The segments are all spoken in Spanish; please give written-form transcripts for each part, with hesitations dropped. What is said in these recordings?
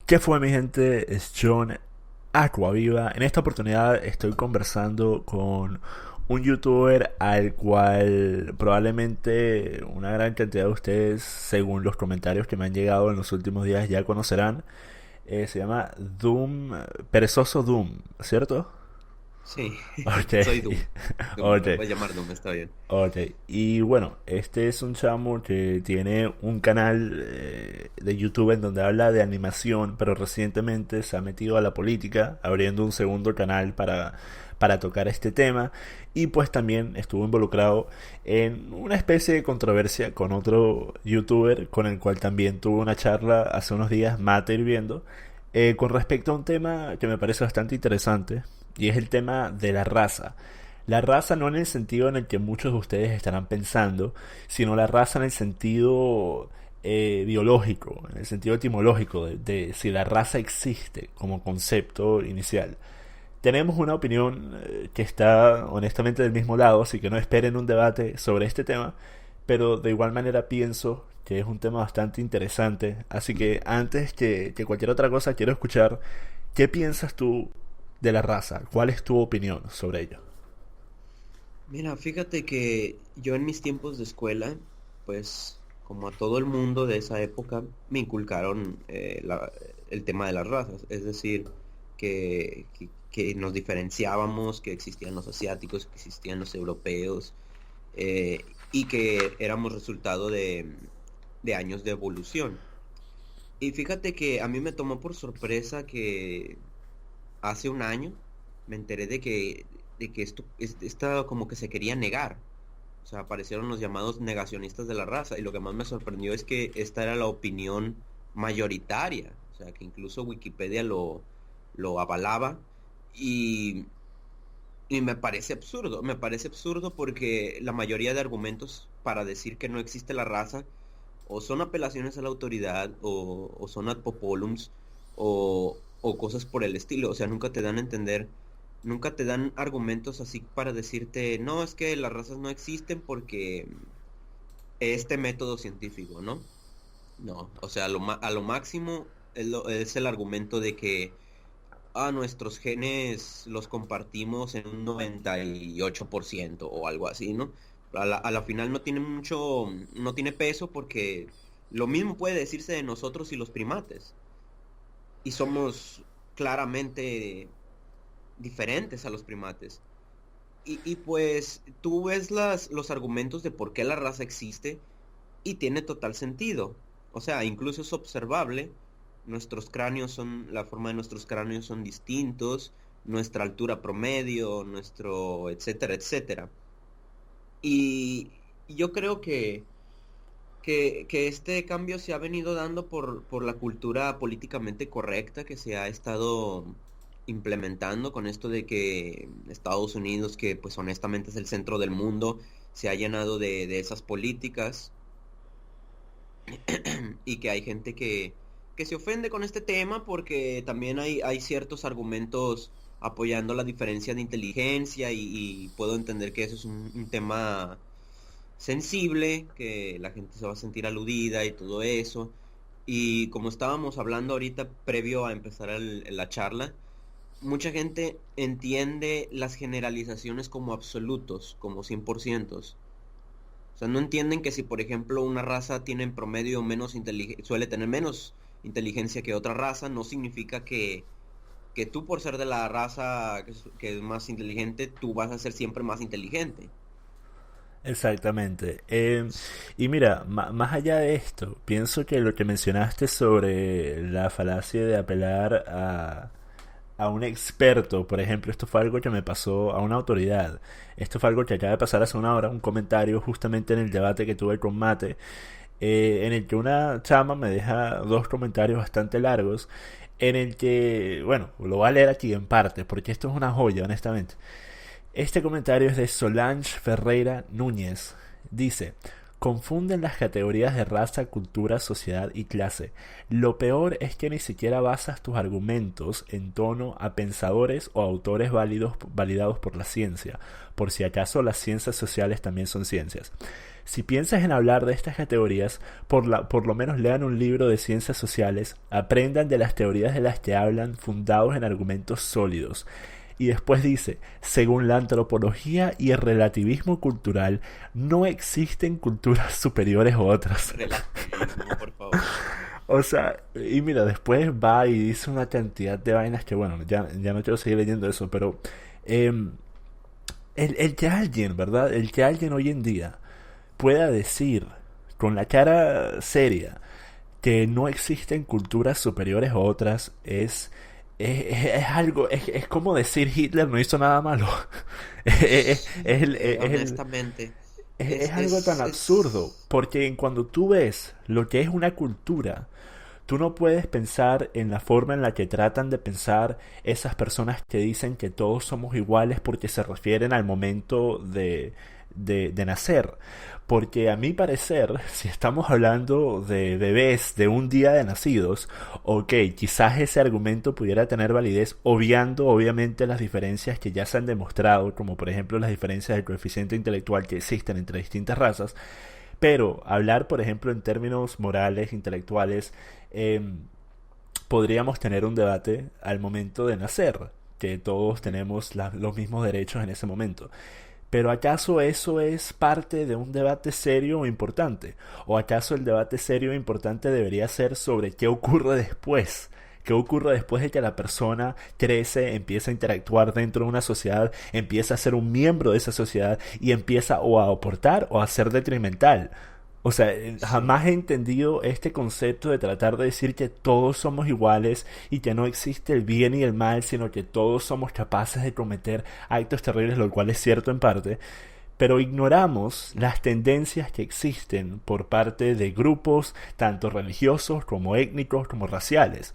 ¿Qué fue, mi gente? Es John Aquaviva. En esta oportunidad estoy conversando con un youtuber al cual probablemente una gran cantidad de ustedes, según los comentarios que me han llegado en los últimos días, ya conocerán. Se llama Doom, Perezoso Doom, ¿cierto? Sí, Ok, soy Doom. Doom, ok. me puedes llamar Doom, está bien. Ok, y bueno, este es un chamo que tiene un canal de YouTube en donde habla de animación, pero recientemente se ha metido a la política, abriendo un segundo canal para tocar este tema, y pues también estuvo involucrado en una especie de controversia con otro youtuber con el cual también tuvo una charla hace unos días, Mate Hirviendo, con respecto a un tema que me parece bastante interesante, y es el tema de la raza. La raza no en el sentido en el que muchos de ustedes estarán pensando, sino la raza en el sentido biológico, en el sentido etimológico de si la raza existe como concepto inicial. Tenemos una opinión que está honestamente del mismo lado, así que no esperen un debate sobre este tema, pero de igual manera pienso que es un tema bastante interesante, así que antes que cualquier otra cosa quiero escuchar qué piensas tú de la raza, cuál es tu opinión sobre ello. Mira, fíjate que yo en mis tiempos de escuela, pues como a todo el mundo de esa época, me inculcaron el tema de las razas, es decir, que nos diferenciábamos, que existían los asiáticos, que existían los europeos, y que éramos resultado de años de evolución. Y fíjate que a mí me tomó por sorpresa que hace un año me enteré de que esta como que se quería negar. O sea, aparecieron los llamados negacionistas de la raza. Y lo que más me sorprendió es que esta era la opinión mayoritaria. O sea, que incluso Wikipedia lo avalaba. Y, y me parece absurdo. Me parece absurdo porque la mayoría de argumentos para decir que no existe la raza o son apelaciones a la autoridad o son ad populums o cosas por el estilo. O sea, nunca te dan a entender, nunca te dan argumentos así para decirte, no, es que las razas no existen porque este método científico, ¿no? No, o sea, a lo máximo es el argumento de que nuestros genes los compartimos en un 98% o algo así, ¿no? A la final no tiene mucho, no tiene peso porque lo mismo puede decirse de nosotros y los primates. Y somos claramente diferentes a los primates. Y pues tú ves los argumentos de por qué la raza existe y tiene total sentido. O sea, incluso es observable. La forma de nuestros cráneos son distintos, nuestra altura promedio, nuestro, etcétera, etcétera. Y yo creo que este cambio se ha venido dando por la cultura políticamente correcta que se ha estado implementando con esto de que Estados Unidos, que pues honestamente es el centro del mundo, se ha llenado de esas políticas y que hay gente que se ofende con este tema porque también hay ciertos argumentos apoyando la diferencia de inteligencia y puedo entender que eso es un tema sensible, que la gente se va a sentir aludida y todo eso. Y como estábamos hablando ahorita previo a empezar la charla, mucha gente entiende las generalizaciones como absolutos, como 100%. O sea, no entienden que si, por ejemplo, una raza tiene en promedio suele tener menos inteligencia que otra raza, no significa que tú por ser de la raza que es más inteligente, tú vas a ser siempre más inteligente. Exactamente. Y mira, más allá de esto, pienso que lo que mencionaste sobre la falacia de apelar a un experto, por ejemplo, esto fue algo que me pasó a una autoridad. Esto fue algo que acaba de pasar hace una hora, un comentario justamente en el debate que tuve con Mate, en el que una chama me deja dos comentarios bastante largos, en el que, bueno, lo voy a leer aquí en parte, porque esto es una joya, honestamente. Este comentario es de Solange Ferreira Núñez. Dice, Confunden las categorías de raza, cultura, sociedad y clase. Lo peor es que ni siquiera basas tus argumentos en torno a pensadores o autores validados por la ciencia, por si acaso las ciencias sociales también son ciencias. Si piensas en hablar de estas categorías, por lo menos lean un libro de ciencias sociales, aprendan de las teorías de las que hablan fundados en argumentos sólidos. Y después dice, según la antropología y el relativismo cultural, no existen culturas superiores u otras. Relativismo, por favor. O sea, y mira, después va y dice una cantidad de vainas que, bueno, ya no quiero seguir leyendo eso, pero em, el que alguien, ¿verdad? El que alguien hoy en día pueda decir con la cara seria que no existen culturas superiores a otras es algo, es como decir Hitler no hizo nada malo. Es, el- Sí, es el- honestamente. es algo tan absurdo, porque cuando tú ves lo que es una cultura, tú no puedes pensar en la forma en la que tratan de pensar esas personas que dicen que todos somos iguales porque se refieren al momento de nacer. Porque a mi parecer, si estamos hablando de bebés de un día de nacidos, ok, quizás ese argumento pudiera tener validez obviando obviamente las diferencias que ya se han demostrado, como por ejemplo las diferencias del coeficiente intelectual que existen entre distintas razas, pero hablar, por ejemplo, en términos morales, intelectuales, eh, podríamos tener un debate al momento de nacer, que todos tenemos los mismos derechos en ese momento. Pero ¿acaso eso es parte de un debate serio o importante? ¿O acaso el debate serio e importante debería ser sobre qué ocurre después? ¿Qué ocurre después de que la persona crece, empieza a interactuar dentro de una sociedad, empieza a ser un miembro de esa sociedad y empieza o a aportar o a ser detrimental? O sea, Sí. jamás he entendido este concepto de tratar de decir que todos somos iguales y que no existe el bien y el mal, sino que todos somos capaces de cometer actos terribles, lo cual es cierto en parte, pero ignoramos las tendencias que existen por parte de grupos tanto religiosos como étnicos como raciales.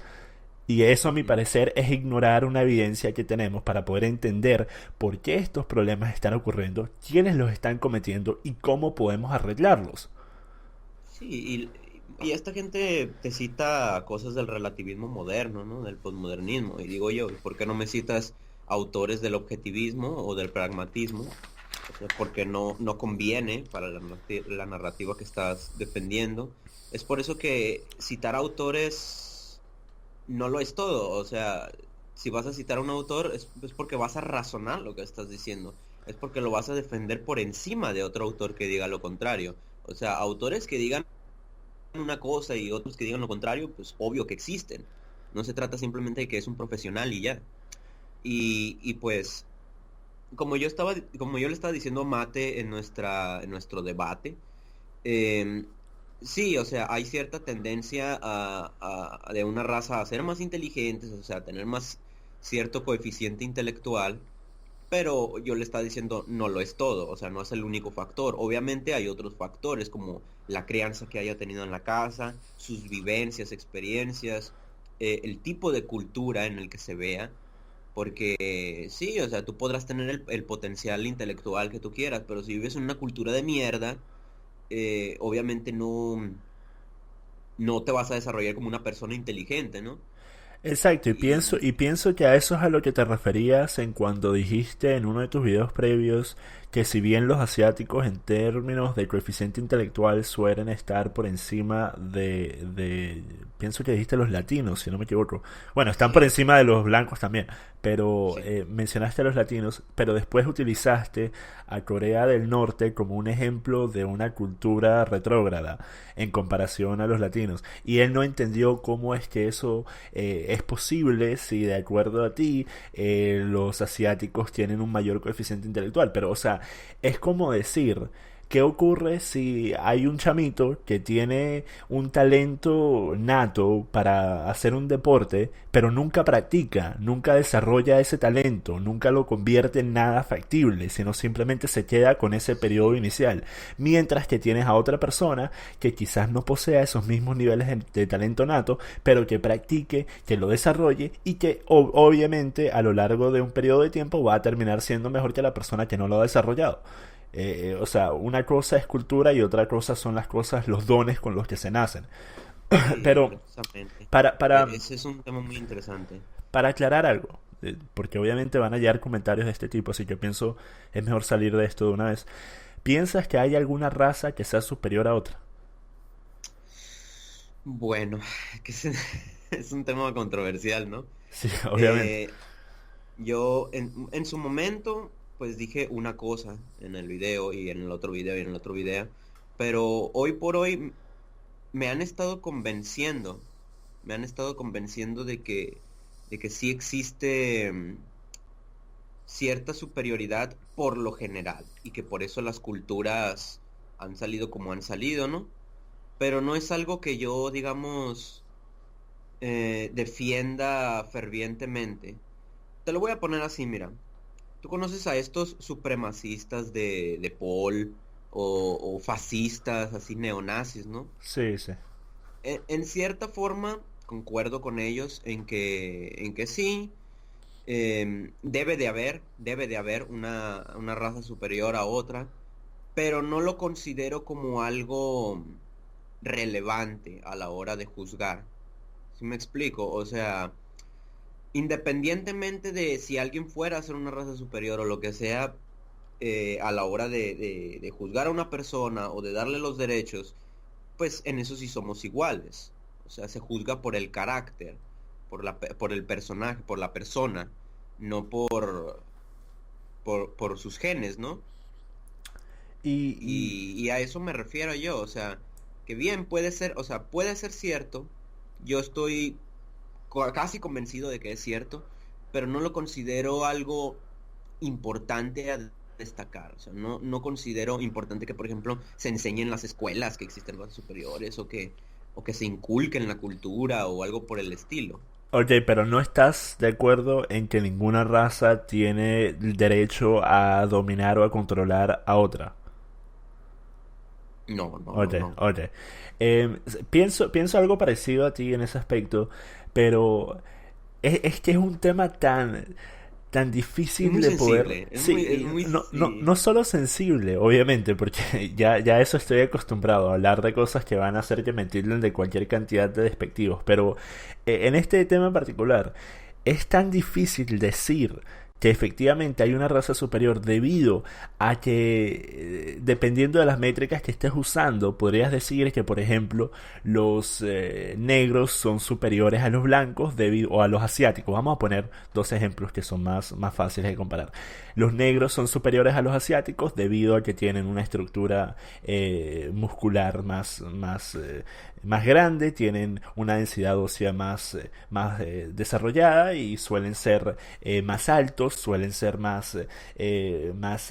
Y eso a mi Ujú. parecer es ignorar una evidencia que tenemos para poder entender por qué estos problemas están ocurriendo, quiénes los están cometiendo y cómo podemos arreglarlos. Sí, y esta gente te cita cosas del relativismo moderno, ¿no? Del posmodernismo. Y digo yo, ¿por qué no me citas autores del objetivismo o del pragmatismo? O sea, porque no conviene para la narrativa que estás defendiendo. Es por eso que citar autores no lo es todo. O sea, si vas a citar a un autor es porque vas a razonar lo que estás diciendo. Es porque lo vas a defender por encima de otro autor que diga lo contrario. O sea, autores que digan una cosa y otros que digan lo contrario, pues obvio que existen. No se trata simplemente de que es un profesional y ya. Y pues, como yo le estaba diciendo a Mate en nuestro debate, em, sí, o sea, hay cierta tendencia de una raza a ser más inteligentes, o sea, a tener más cierto coeficiente intelectual, pero yo le estaba diciendo, no lo es todo, o sea, no es el único factor. Obviamente hay otros factores como la crianza que haya tenido en la casa, sus vivencias, experiencias, el tipo de cultura en el que se vea, porque sí, o sea, tú podrás tener el potencial intelectual que tú quieras, pero si vives en una cultura de mierda, obviamente no te vas a desarrollar como una persona inteligente, ¿no? Exacto, Y y pienso que a eso es a lo que te referías en cuando dijiste en uno de tus videos previos que si bien los asiáticos en términos de coeficiente intelectual suelen estar por encima pienso que dijiste los latinos, si no me equivoco. Bueno, están por sí, encima de los blancos también, pero sí. mencionaste a los latinos, pero después utilizaste a Corea del Norte como un ejemplo de una cultura retrógrada en comparación a los latinos. Y él no entendió cómo es que eso es posible si de acuerdo a ti los asiáticos tienen un mayor coeficiente intelectual. Pero, o sea, es como decir, ¿qué ocurre si hay un chamito que tiene un talento nato para hacer un deporte, pero nunca practica, nunca desarrolla ese talento, nunca lo convierte en nada factible, sino simplemente se queda con ese periodo Sí. inicial? Mientras que tienes a otra persona que quizás no posea esos mismos niveles de talento nato, pero que practique, que lo desarrolle y que obviamente a lo largo de un periodo de tiempo va a terminar siendo mejor que la persona que no lo ha desarrollado. O sea, una cosa es cultura y otra cosa son las cosas, los dones con los que se nacen. Sí, Pero precisamente. para, para, Ese es un tema muy interesante. para aclarar algo, porque obviamente van a llegar comentarios de este tipo, así que pienso es mejor salir de esto de una vez. ¿Piensas que hay alguna raza que sea superior a otra? Bueno, que es, es un tema controversial, ¿no? Sí, obviamente. Eh, yo en su momento, pues dije una cosa en el video y en el otro video y en el otro video, pero hoy por hoy me han estado convenciendo, me han estado convenciendo de que sí existe cierta superioridad por lo general y que por eso las culturas han salido como han salido, ¿no? Pero no es algo que yo, digamos, defienda fervientemente. Te lo voy a poner así, mira. ¿Tú conoces a estos supremacistas de Paul o fascistas, así neonazis, ¿no? Sí, sí. En cierta forma, concuerdo con ellos en que sí, debe de haber una raza superior a otra, pero no lo considero como algo relevante a la hora de juzgar. ¿Sí me explico? O sea, independientemente de si alguien fuera a ser una raza superior o lo que sea, a la hora de juzgar a una persona o de darle los derechos, pues en eso sí somos iguales. O sea, se juzga por el carácter, por el personaje, por la persona, no por sus genes, ¿no? Y Y a eso me refiero yo, o sea, que bien puede ser, o sea, puede ser cierto, yo estoy casi convencido de que es cierto, pero no lo considero algo importante a destacar. O sea, no considero importante que, por ejemplo, se enseñe en las escuelas que existen razas superiores o que se inculque en la cultura o algo por el estilo. ok, pero no estás de acuerdo en que ninguna raza tiene el derecho a dominar o a controlar a otra. Ok, No. ok. Pienso algo parecido a ti en ese aspecto, pero es que es un tema tan Es difícil muy de poder. sensible, es Sí, muy, no sí. solo sensible, obviamente, porque ya eso estoy acostumbrado a hablar de cosas que van a hacer que me tilden de cualquier cantidad de despectivos, pero en este tema en particular es tan difícil decir que efectivamente hay una raza superior debido a que dependiendo de las métricas que estés usando podrías decir que por ejemplo los negros son superiores a los blancos debido, o a los asiáticos. Vamos a poner dos ejemplos que son más fáciles de comparar. Los negros son superiores a los asiáticos debido a que tienen una estructura muscular más grande, tienen una densidad ósea más desarrollada y suelen ser más altos, suelen ser más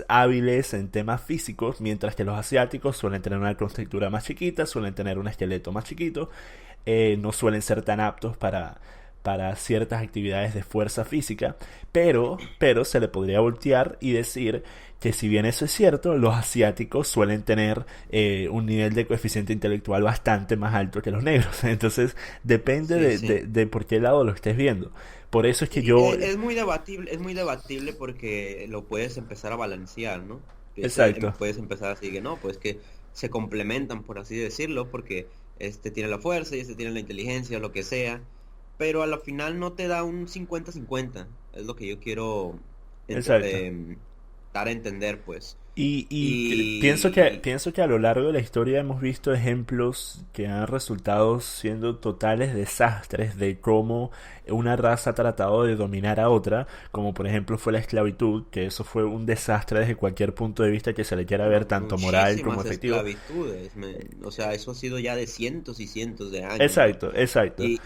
hábiles en temas físicos, mientras que los asiáticos suelen tener una estructura más chiquita, suelen tener un esqueleto más chiquito, no suelen ser tan aptos para ciertas actividades de fuerza física, pero se le podría voltear y decir que si bien eso es cierto, los asiáticos suelen tener un nivel de coeficiente intelectual bastante más alto que los negros. Entonces depende Sí, sí. de por qué lado lo estés viendo. Por eso es que Y yo... es muy debatible porque lo puedes empezar a balancear, ¿no? Exacto, Puedes empezar así que no, pues que se complementan, por así decirlo, porque este tiene la fuerza y este tiene la inteligencia, lo que sea, pero a la final no te da un 50-50 es lo que yo quiero ent- exacto. em, dar a entender, pues. Y Pienso que a lo largo de la historia hemos visto ejemplos que han resultado siendo totales desastres de cómo una raza ha tratado de dominar a otra, como por ejemplo fue la esclavitud, que eso fue un desastre desde cualquier punto de vista que se le quiera ver, tanto moral como muchísimas efectivo. esclavitudes, o sea, eso ha sido ya de cientos y cientos de años, ¿no? Exacto, exacto. Y,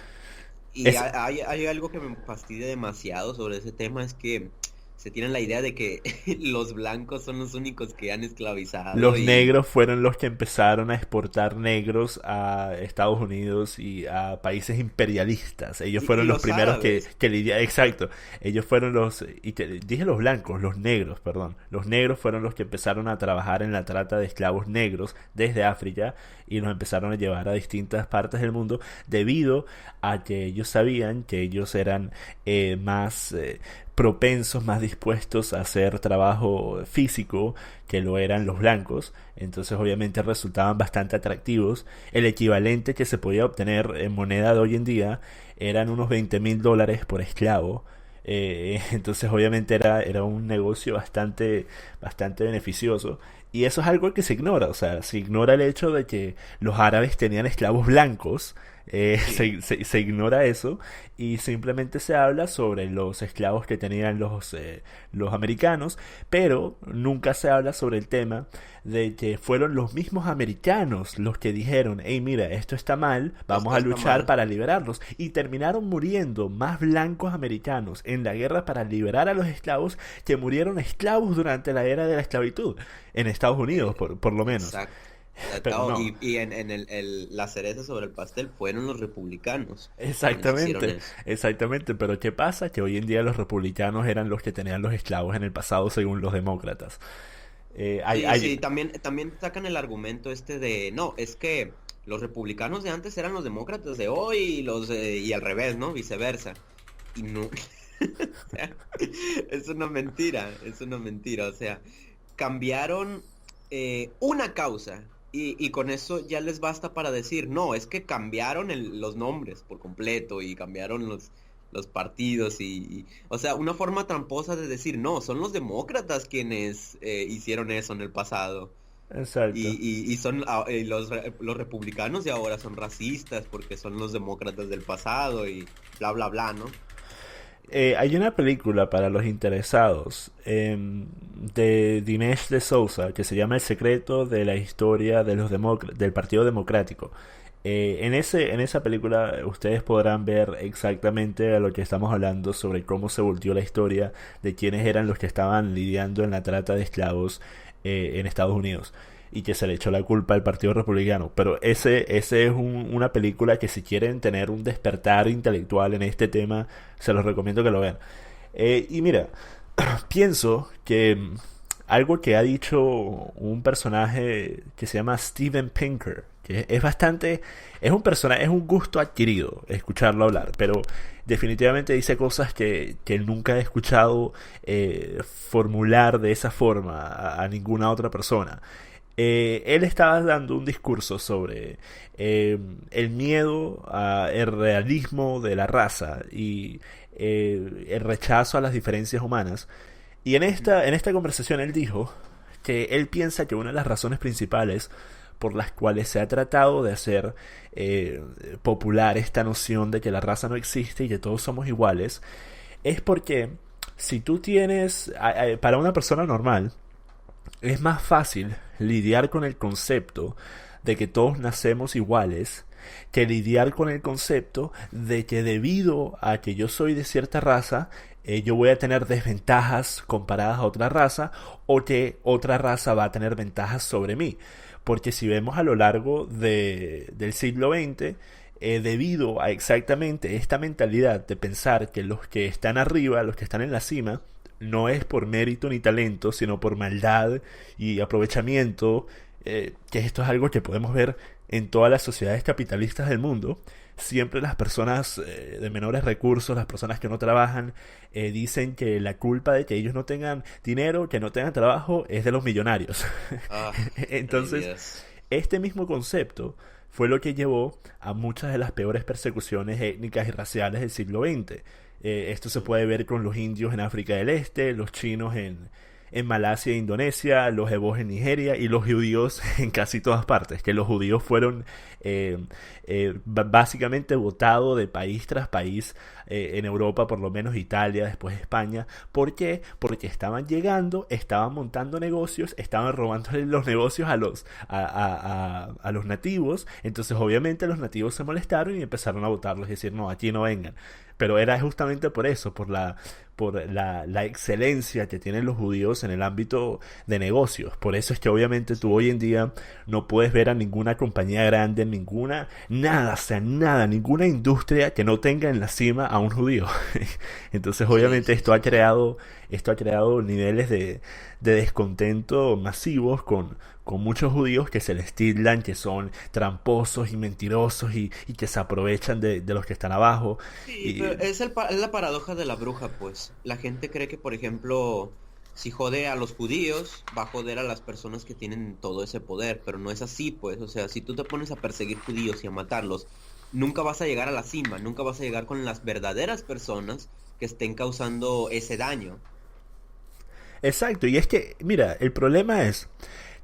Es, hay algo que me fastidia demasiado sobre ese tema, es que se tiene la idea de que los blancos son los únicos que han esclavizado Los negros fueron los que empezaron a exportar negros a Estados Unidos y a países imperialistas. Ellos y fueron los los primeros árabes. que lidiaron. Exacto. Ellos fueron dije los blancos, los negros, perdón. Los negros fueron los que empezaron a trabajar en la trata de esclavos negros desde África y los empezaron a llevar a distintas partes del mundo debido a que ellos sabían que ellos eran más propensos, más dispuestos a hacer trabajo físico que lo eran los blancos. Entonces obviamente resultaban bastante atractivos. El equivalente que se podía obtener en moneda de hoy en día eran unos $20,000 por esclavo. Entonces obviamente era un negocio bastante beneficioso. Y eso es algo que se ignora, o sea, se ignora el hecho de que los árabes tenían esclavos blancos, Sí, se ignora eso y simplemente se habla sobre los esclavos que tenían los americanos, pero nunca se habla sobre el tema de que fueron los mismos americanos los que dijeron, hey mira, esto está mal, vamos esto a está luchar mal. para liberarlos. Y terminaron muriendo más blancos americanos en la guerra para liberar a los esclavos que murieron esclavos durante la era de la esclavitud, en Estados Unidos por lo menos. Exacto. Pero no, Y en la cereza sobre el pastel fueron los republicanos quienes hicieron exactamente, eso. exactamente. Pero ¿qué pasa? Que hoy en día los republicanos eran los que tenían los esclavos en el pasado según los demócratas. Sí, sí, también sacan el argumento este de, no, es que los republicanos de antes eran los demócratas de hoy y al revés, ¿no? Viceversa. Y no, o sea, es una mentira, o sea, cambiaron una causa y con eso ya les basta para decir, no, es que cambiaron los nombres por completo y cambiaron los partidos o sea, una forma tramposa de decir, no, son los demócratas quienes hicieron eso en el pasado. exacto. Y son los republicanos de ahora son racistas porque son los demócratas del pasado y bla, bla, bla, ¿no? Hay una película para los interesados de Dinesh de Souza que se llama El secreto de la historia de del Partido Democrático. En esa película ustedes podrán ver exactamente a lo que estamos hablando sobre cómo se volteó la historia de quiénes eran los que estaban lidiando en la trata de esclavos en Estados Unidos y que se le echó la culpa al Partido Republicano. Pero ese es una película que si quieren tener un despertar intelectual en este tema, se los recomiendo que lo vean. Y mira, pienso que algo que ha dicho un personaje que se llama Steven Pinker, que es bastante, es un personaje, es un gusto adquirido escucharlo hablar, pero definitivamente dice cosas que nunca he escuchado formular de esa forma a ninguna otra persona. Él estaba dando un discurso sobre el miedo al realismo de la raza y el rechazo a las diferencias humanas. Y en esta conversación él dijo que él piensa que una de las razones principales por las cuales se ha tratado de hacer popular esta noción de que la raza no existe y que todos somos iguales es porque si tú tienes, para una persona normal, es más fácil lidiar con el concepto de que todos nacemos iguales que lidiar con el concepto de que debido a que yo soy de cierta raza, yo voy a tener desventajas comparadas a otra raza o que otra raza va a tener ventajas sobre mí. Porque si vemos a lo largo del siglo XX, debido a exactamente esta mentalidad de pensar que los que están arriba, los que están en la cima, no es por mérito ni talento, sino por maldad y aprovechamiento, que esto es algo que podemos ver en todas las sociedades capitalistas del mundo. Siempre las personas de menores recursos, las personas que no trabajan, dicen que la culpa de que ellos no tengan dinero, que no tengan trabajo, es de los millonarios. Ah, ay Entonces, Dios. este mismo concepto fue lo que llevó a muchas de las peores persecuciones étnicas y raciales del siglo XX. Esto se puede ver con los indios en África del Este, los chinos en Malasia e Indonesia, los ebos en Nigeria y los judíos en casi todas partes, que los judíos fueron básicamente votados de país tras país, en Europa, por lo menos Italia, después España. ¿Por qué? Porque estaban llegando, estaban montando negocios, estaban robándole los negocios a los nativos. Entonces obviamente los nativos se molestaron y empezaron a votarlos y decir, no, aquí no vengan. Pero era justamente por eso, la excelencia que tienen los judíos en el ámbito de negocios. Por eso es que obviamente tú hoy en día no puedes ver a ninguna compañía grande, nada, o sea, nada, ninguna industria que no tenga en la cima a un judío. Entonces Sí, obviamente sí, sí, sí. esto ha creado niveles de de descontento masivos con muchos judíos que se les tildan que son tramposos y mentirosos y que se aprovechan de los que están abajo. Sí, Y, pero es la paradoja de la bruja, pues. La gente cree que, por ejemplo, si jode a los judíos, va a joder a las personas que tienen todo ese poder, pero no es así, pues. O sea, si tú te pones a perseguir judíos y a matarlos, nunca vas a llegar a la cima, nunca vas a llegar con las verdaderas personas que estén causando ese daño. exacto, y es que, mira, el problema es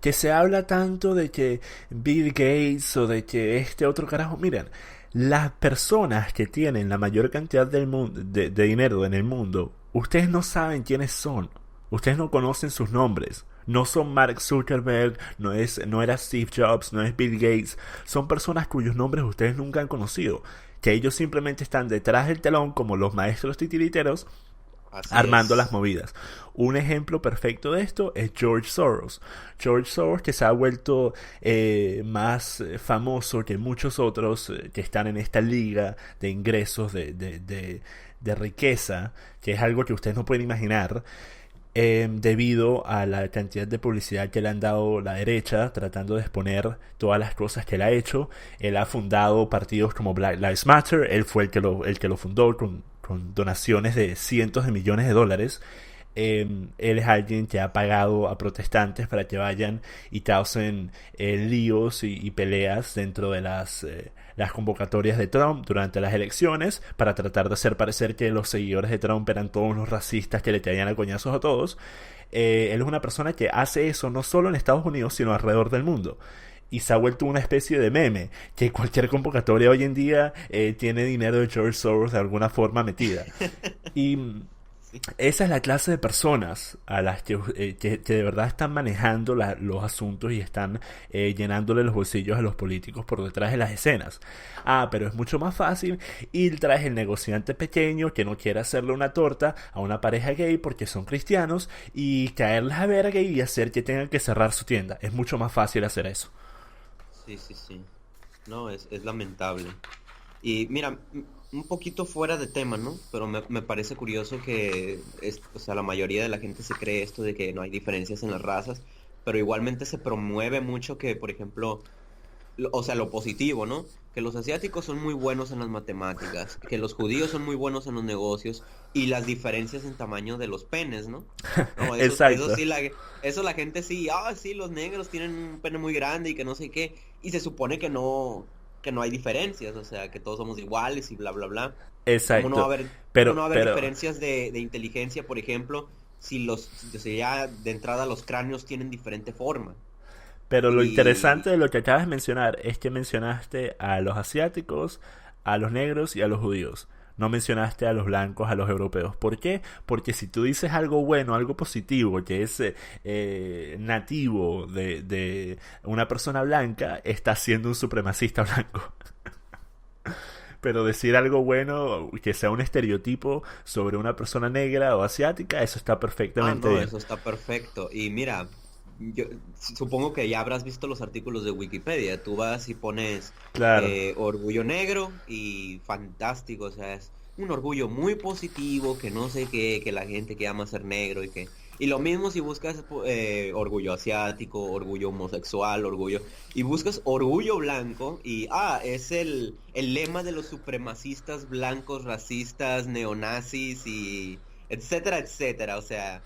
que se habla tanto de que Bill Gates o de que este otro carajo, miren, las personas que tienen la mayor cantidad del mundo, de dinero en el mundo, ustedes no saben quiénes son, ustedes no conocen sus nombres. No son Mark Zuckerberg, no era Steve Jobs, no es Bill Gates. Son personas cuyos nombres ustedes nunca han conocido. Que ellos simplemente están detrás del telón como los maestros titiriteros Así armando las es. movidas. Un ejemplo perfecto de esto es George Soros. George Soros que se ha vuelto más famoso que muchos otros que están en esta liga de ingresos, de riqueza, que es algo que ustedes no pueden imaginar. Debido a la cantidad de publicidad que le han dado la derecha, tratando de exponer todas las cosas que él ha hecho. Él ha fundado partidos como Black Lives Matter, él fue el que lo fundó con donaciones de cientos de millones de dólares. Él es alguien que ha pagado a protestantes para que vayan y causen líos y peleas dentro de las convocatorias de Trump durante las elecciones para tratar de hacer parecer que los seguidores de Trump eran todos unos racistas que le caían a coñazos a todos. Él es una persona que hace eso no solo en Estados Unidos sino alrededor del mundo y se ha vuelto una especie de meme, que cualquier convocatoria hoy en día tiene dinero de George Soros de alguna forma metida. Y Sí. esa es la clase de personas a las que de verdad están manejando los asuntos y están llenándole los bolsillos a los políticos por detrás de las escenas. Ah, pero es mucho más fácil ir tras el negociante pequeño que no quiere hacerle una torta a una pareja gay porque son cristianos y caerles a verga y hacer que tengan que cerrar su tienda. Es mucho más fácil hacer eso. Sí, sí, sí. No, es lamentable. Y mira, un poquito fuera de tema, ¿no? Pero me parece curioso que o sea, la mayoría de la gente se cree esto de que no hay diferencias en las razas, pero igualmente se promueve mucho que, por ejemplo, o sea, lo positivo, ¿no? Que los asiáticos son muy buenos en las matemáticas, que los judíos son muy buenos en los negocios y las diferencias en tamaño de los penes, ¿no? No, eso Exacto. sí, eso la gente sí, sí, los negros tienen un pene muy grande y que no sé qué, y se supone que no hay diferencias, o sea, que todos somos iguales y bla, bla, bla. Exacto. Cómo no va a haber Pero, diferencias de inteligencia, por ejemplo, si o sea, ya de entrada los cráneos tienen diferente forma? Pero lo interesante Y, de lo que acabas de mencionar es que mencionaste a los asiáticos, a los negros y a los judíos. No mencionaste a los blancos, a los europeos. ¿Por qué? Porque si tú dices algo bueno, algo positivo, que es nativo de una persona blanca, estás siendo un supremacista blanco. Pero decir algo bueno, que sea un estereotipo sobre una persona negra o asiática, eso está perfectamente no, bien. eso está perfecto. Y mira, yo supongo que ya habrás visto los artículos de Wikipedia. Tú vas y pones Claro. orgullo negro y fantástico, o sea, es un orgullo muy positivo, que no sé qué, que la gente que ama ser negro y que... Y lo mismo si buscas orgullo asiático, orgullo homosexual, orgullo... Y buscas orgullo blanco y, es el lema de los supremacistas blancos, racistas, neonazis y etcétera, etcétera. O sea,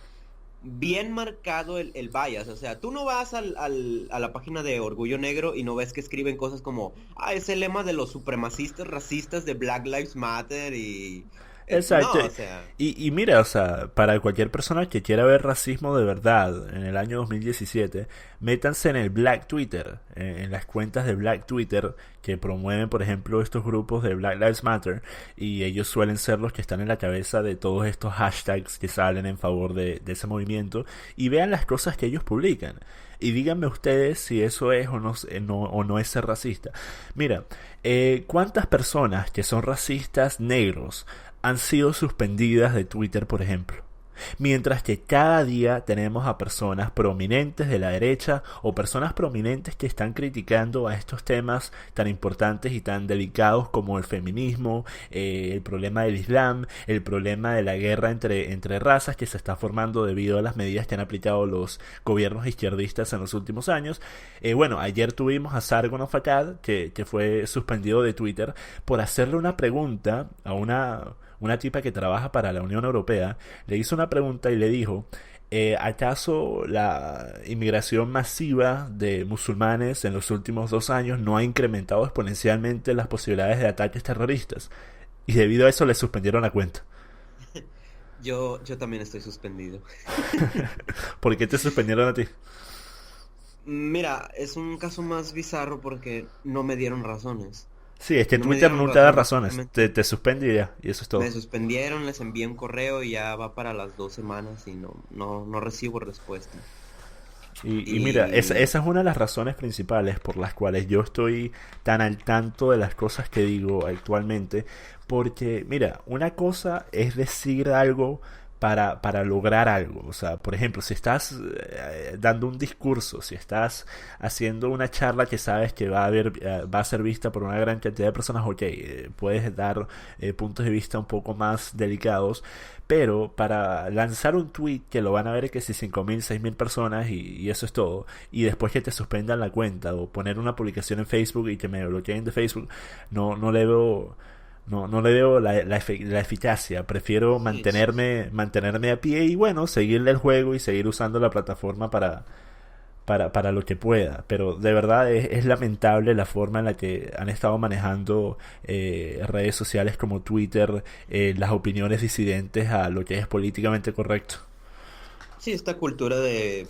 bien marcado el bias. O sea, tú no vas a la página de Orgullo Negro y no ves que escriben cosas como, es el lema de los supremacistas racistas de Black Lives Matter y... Exacto. no, o sea, Y mira, o sea, para cualquier persona que quiera ver racismo de verdad en el año 2017, métanse en el Black Twitter, en las cuentas de Black Twitter que promueven, por ejemplo, estos grupos de Black Lives Matter y ellos suelen ser los que están en la cabeza de todos estos hashtags que salen en favor de ese movimiento y vean las cosas que ellos publican. Y díganme ustedes si eso es o no es ser racista. Mira, ¿cuántas personas que son racistas negros han sido suspendidas de Twitter, por ejemplo? Mientras que cada día tenemos a personas prominentes de la derecha o personas prominentes que están criticando a estos temas tan importantes y tan delicados como el feminismo, el problema del Islam, el problema de la guerra entre razas que se está formando debido a las medidas que han aplicado los gobiernos izquierdistas en los últimos años. Bueno, ayer tuvimos a Sargon Fakkad, que fue suspendido de Twitter por hacerle una pregunta a una tipa que trabaja para la Unión Europea. Le hizo una pregunta y le dijo, ¿acaso la inmigración masiva de musulmanes en los últimos 2 años no ha incrementado exponencialmente las posibilidades de ataques terroristas? Y debido a eso le suspendieron la cuenta. Yo también estoy suspendido. ¿Por qué te suspendieron a ti? Mira, es un caso más bizarro porque no me dieron razones. Sí, es que No me Twitter dieron no te da razón, razones, básicamente. te suspende y ya, y eso es Me todo. suspendieron, les envié un correo y ya va para las 2 semanas y no recibo respuesta. Y mira, Y esa es una de las razones principales por las cuales yo estoy tan al tanto de las cosas que digo actualmente. Porque, mira, una cosa es decir algo para lograr algo. O sea, por ejemplo, si estás dando un discurso, si estás haciendo una charla que sabes que va a ser vista por una gran cantidad de personas, ok, puedes dar puntos de vista un poco más delicados, pero para lanzar un tweet que lo van a ver que si 5.000, 6.000 personas y eso es todo, y después que te suspendan la cuenta o poner una publicación en Facebook y que me bloqueen de Facebook, no le veo, no le veo la eficacia. Prefiero sí, sí, sí. mantenerme a pie y bueno, seguirle el juego y seguir usando la plataforma para lo que pueda. Pero de verdad es lamentable la forma en la que han estado manejando redes sociales como Twitter, las opiniones disidentes a lo que es políticamente correcto. Sí, esta cultura de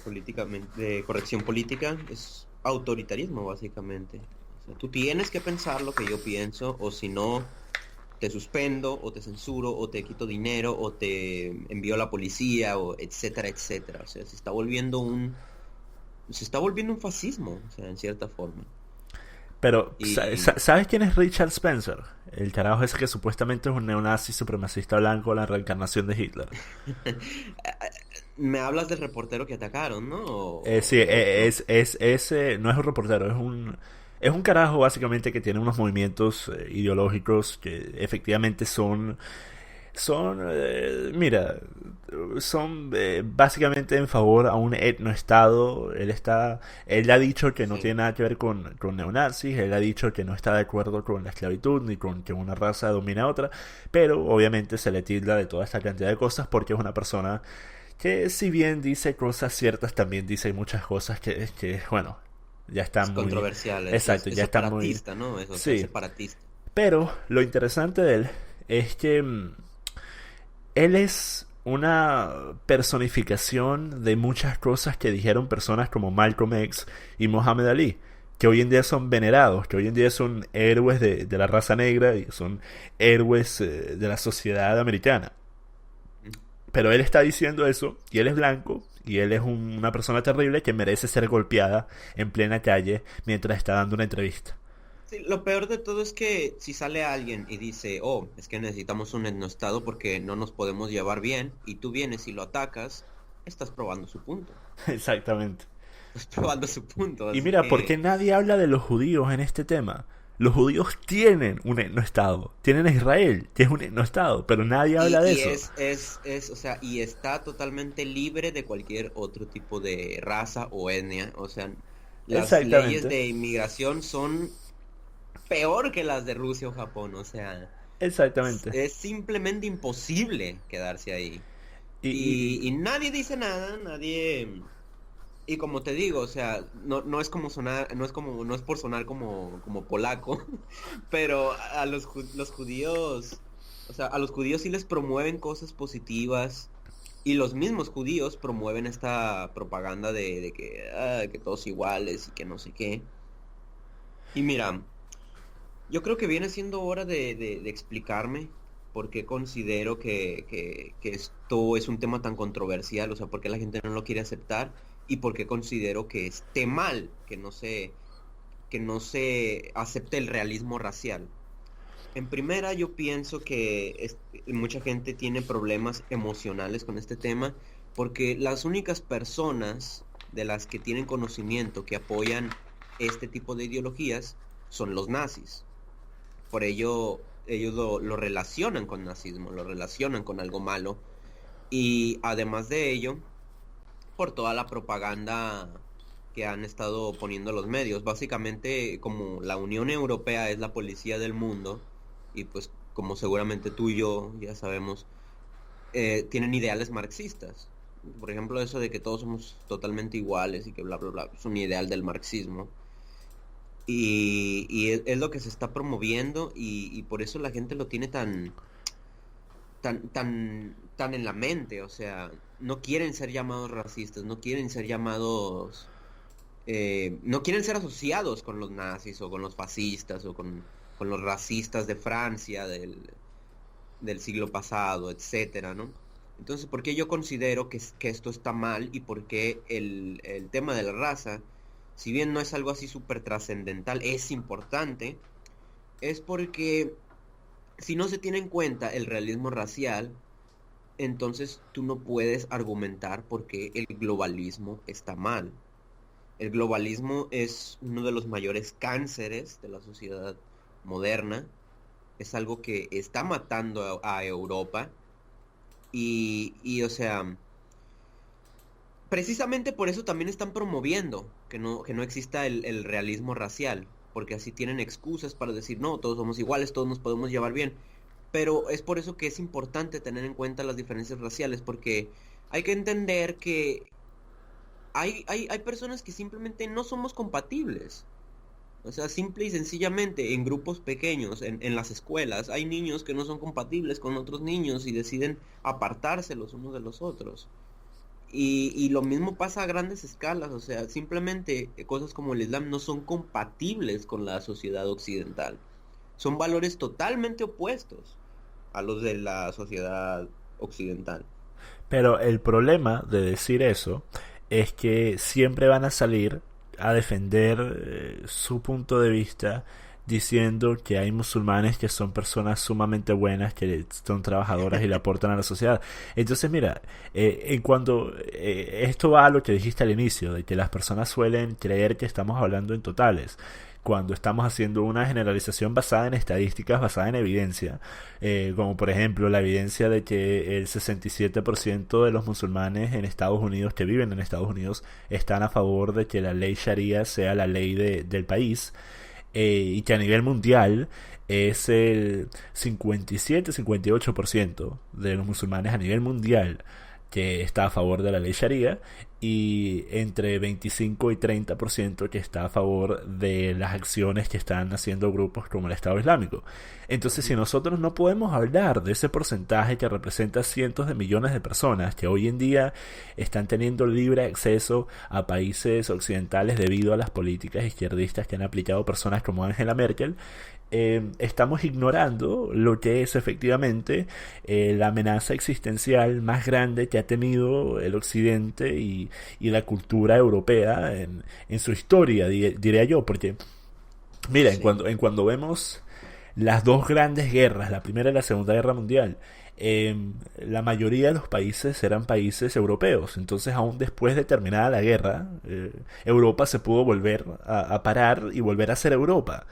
corrección política es autoritarismo, básicamente. O sea, tú tienes que pensar lo que yo pienso, o si no, te suspendo, o te censuro, o te quito dinero, o te envío a la policía, o etcétera, etcétera. O sea, se está volviendo un fascismo, o sea, en cierta forma. Pero, Y ¿sabes quién es Richard Spencer? El carajo ese que supuestamente es un neonazi supremacista blanco, la reencarnación de Hitler. me hablas del reportero que atacaron, ¿no? Sí, O de otro. no es un reportero, es un carajo básicamente que tiene unos movimientos ideológicos que efectivamente mira, son básicamente en favor a un etnoestado. Él ha dicho que no Sí. tiene nada que ver con neonazis, él ha dicho que no está de acuerdo con la esclavitud ni con que una raza domine a otra, pero obviamente se le tilda de toda esta cantidad de cosas porque es una persona que si bien dice cosas ciertas, también dice muchas cosas que bueno, ya Es están muy... controversial, Exacto, es ya están muy... separatista, ¿no? O sea, es Sí, separatista. pero lo interesante de él es que él es una personificación de muchas cosas que dijeron personas como Malcolm X y Muhammad Ali, que hoy en día son venerados, que hoy en día son héroes de la raza negra y son héroes de la sociedad americana. Pero él está diciendo eso, y él es blanco, y él es una persona terrible que merece ser golpeada en plena calle mientras está dando una entrevista. Sí, lo peor de todo es que si sale alguien y dice, oh, es que necesitamos un etnoestado porque no nos podemos llevar bien, y tú vienes y lo atacas, estás probando su punto. Exactamente. Estás probando su punto, Y así mira, ¿por qué que... nadie habla de los judíos en este tema? Los judíos tienen un etnoestado, tienen a Israel, que es un etnoestado, pero nadie habla de eso. O sea, y está totalmente libre de cualquier otro tipo de raza o etnia. O sea, las leyes Exactamente, de inmigración son peor que las de Rusia o Japón. O sea, exactamente. es simplemente imposible quedarse ahí. Y Y nadie dice nada, nadie... Y como te digo, o sea, no es como sonar, no es por sonar como polaco, pero los judíos, o sea, a los judíos sí les promueven cosas positivas y los mismos judíos promueven esta propaganda de que todos iguales y que no sé qué. Y mira, yo creo que viene siendo hora de explicarme por qué considero que esto es un tema tan controversial, o sea, por qué la gente no lo quiere aceptar y por qué considero que esté mal que no se acepte el realismo racial. En primera, yo pienso que mucha gente tiene problemas emocionales con este tema porque las únicas personas de las que tienen conocimiento que apoyan este tipo de ideologías son los nazis. Por ello, ellos lo relacionan con nazismo, lo relacionan con algo malo. Y además de ello, por toda la propaganda que han estado poniendo los medios. Básicamente, como la Unión Europea es la policía del mundo, y pues como seguramente tú y yo ya sabemos, tienen ideales marxistas. Por ejemplo, eso de que todos somos totalmente iguales y que bla, bla, bla, es un ideal del marxismo. Y es lo que se está promoviendo y por eso la gente lo tiene tan en la mente. O sea, no quieren ser llamados racistas, no quieren ser llamados, no quieren ser asociados con los nazis o con los fascistas o con los racistas de Francia del siglo pasado, etcétera, ¿no? Entonces, ¿por qué yo considero que esto está mal y por qué el tema de la raza, si bien no es algo así súper trascendental, es importante? Es porque si no se tiene en cuenta el realismo racial, entonces tú no puedes argumentar por qué el globalismo está mal. El globalismo es uno de los mayores cánceres de la sociedad moderna. Es algo que está matando a Europa. O sea, precisamente por eso también están promoviendo que no exista el realismo racial. Porque así tienen excusas para decir, no, todos somos iguales, todos nos podemos llevar bien. Pero es por eso que es importante tener en cuenta las diferencias raciales, porque hay que entender que hay personas que simplemente no somos compatibles. O sea, simple y sencillamente en grupos pequeños, en las escuelas, hay niños que no son compatibles con otros niños y deciden apartarse los unos de los otros. Y lo mismo pasa a grandes escalas, o sea, simplemente cosas como el Islam no son compatibles con la sociedad occidental. Son valores totalmente opuestos a los de la sociedad occidental. Pero el problema de decir eso es que siempre van a salir a defender su punto de vista diciendo que hay musulmanes que son personas sumamente buenas, que son trabajadoras y le aportan a la sociedad. Entonces, mira, en cuando esto va a lo que dijiste al inicio, de que las personas suelen creer que estamos hablando en totales, cuando estamos haciendo una generalización basada en estadísticas, basada en evidencia, como por ejemplo la evidencia de que el 67% de los musulmanes en Estados Unidos que viven en Estados Unidos están a favor de que la ley Sharia sea la ley del país, y que a nivel mundial es el 57-58% de los musulmanes a nivel mundial que está a favor de la ley Sharia, y entre 25 y 30% que está a favor de las acciones que están haciendo grupos como el Estado Islámico. Entonces, si nosotros no podemos hablar de ese porcentaje que representa cientos de millones de personas que hoy en día están teniendo libre acceso a países occidentales debido a las políticas izquierdistas que han aplicado personas como Angela Merkel, estamos ignorando lo que es efectivamente la amenaza existencial más grande que ha tenido el occidente y la cultura europea en su historia, diría yo, porque mira, Sí. en cuando vemos las dos grandes guerras, la Primera y la Segunda Guerra Mundial, la mayoría de los países eran países europeos. Entonces, aún después de terminada la guerra, Europa se pudo volver a parar y volver a ser Europa,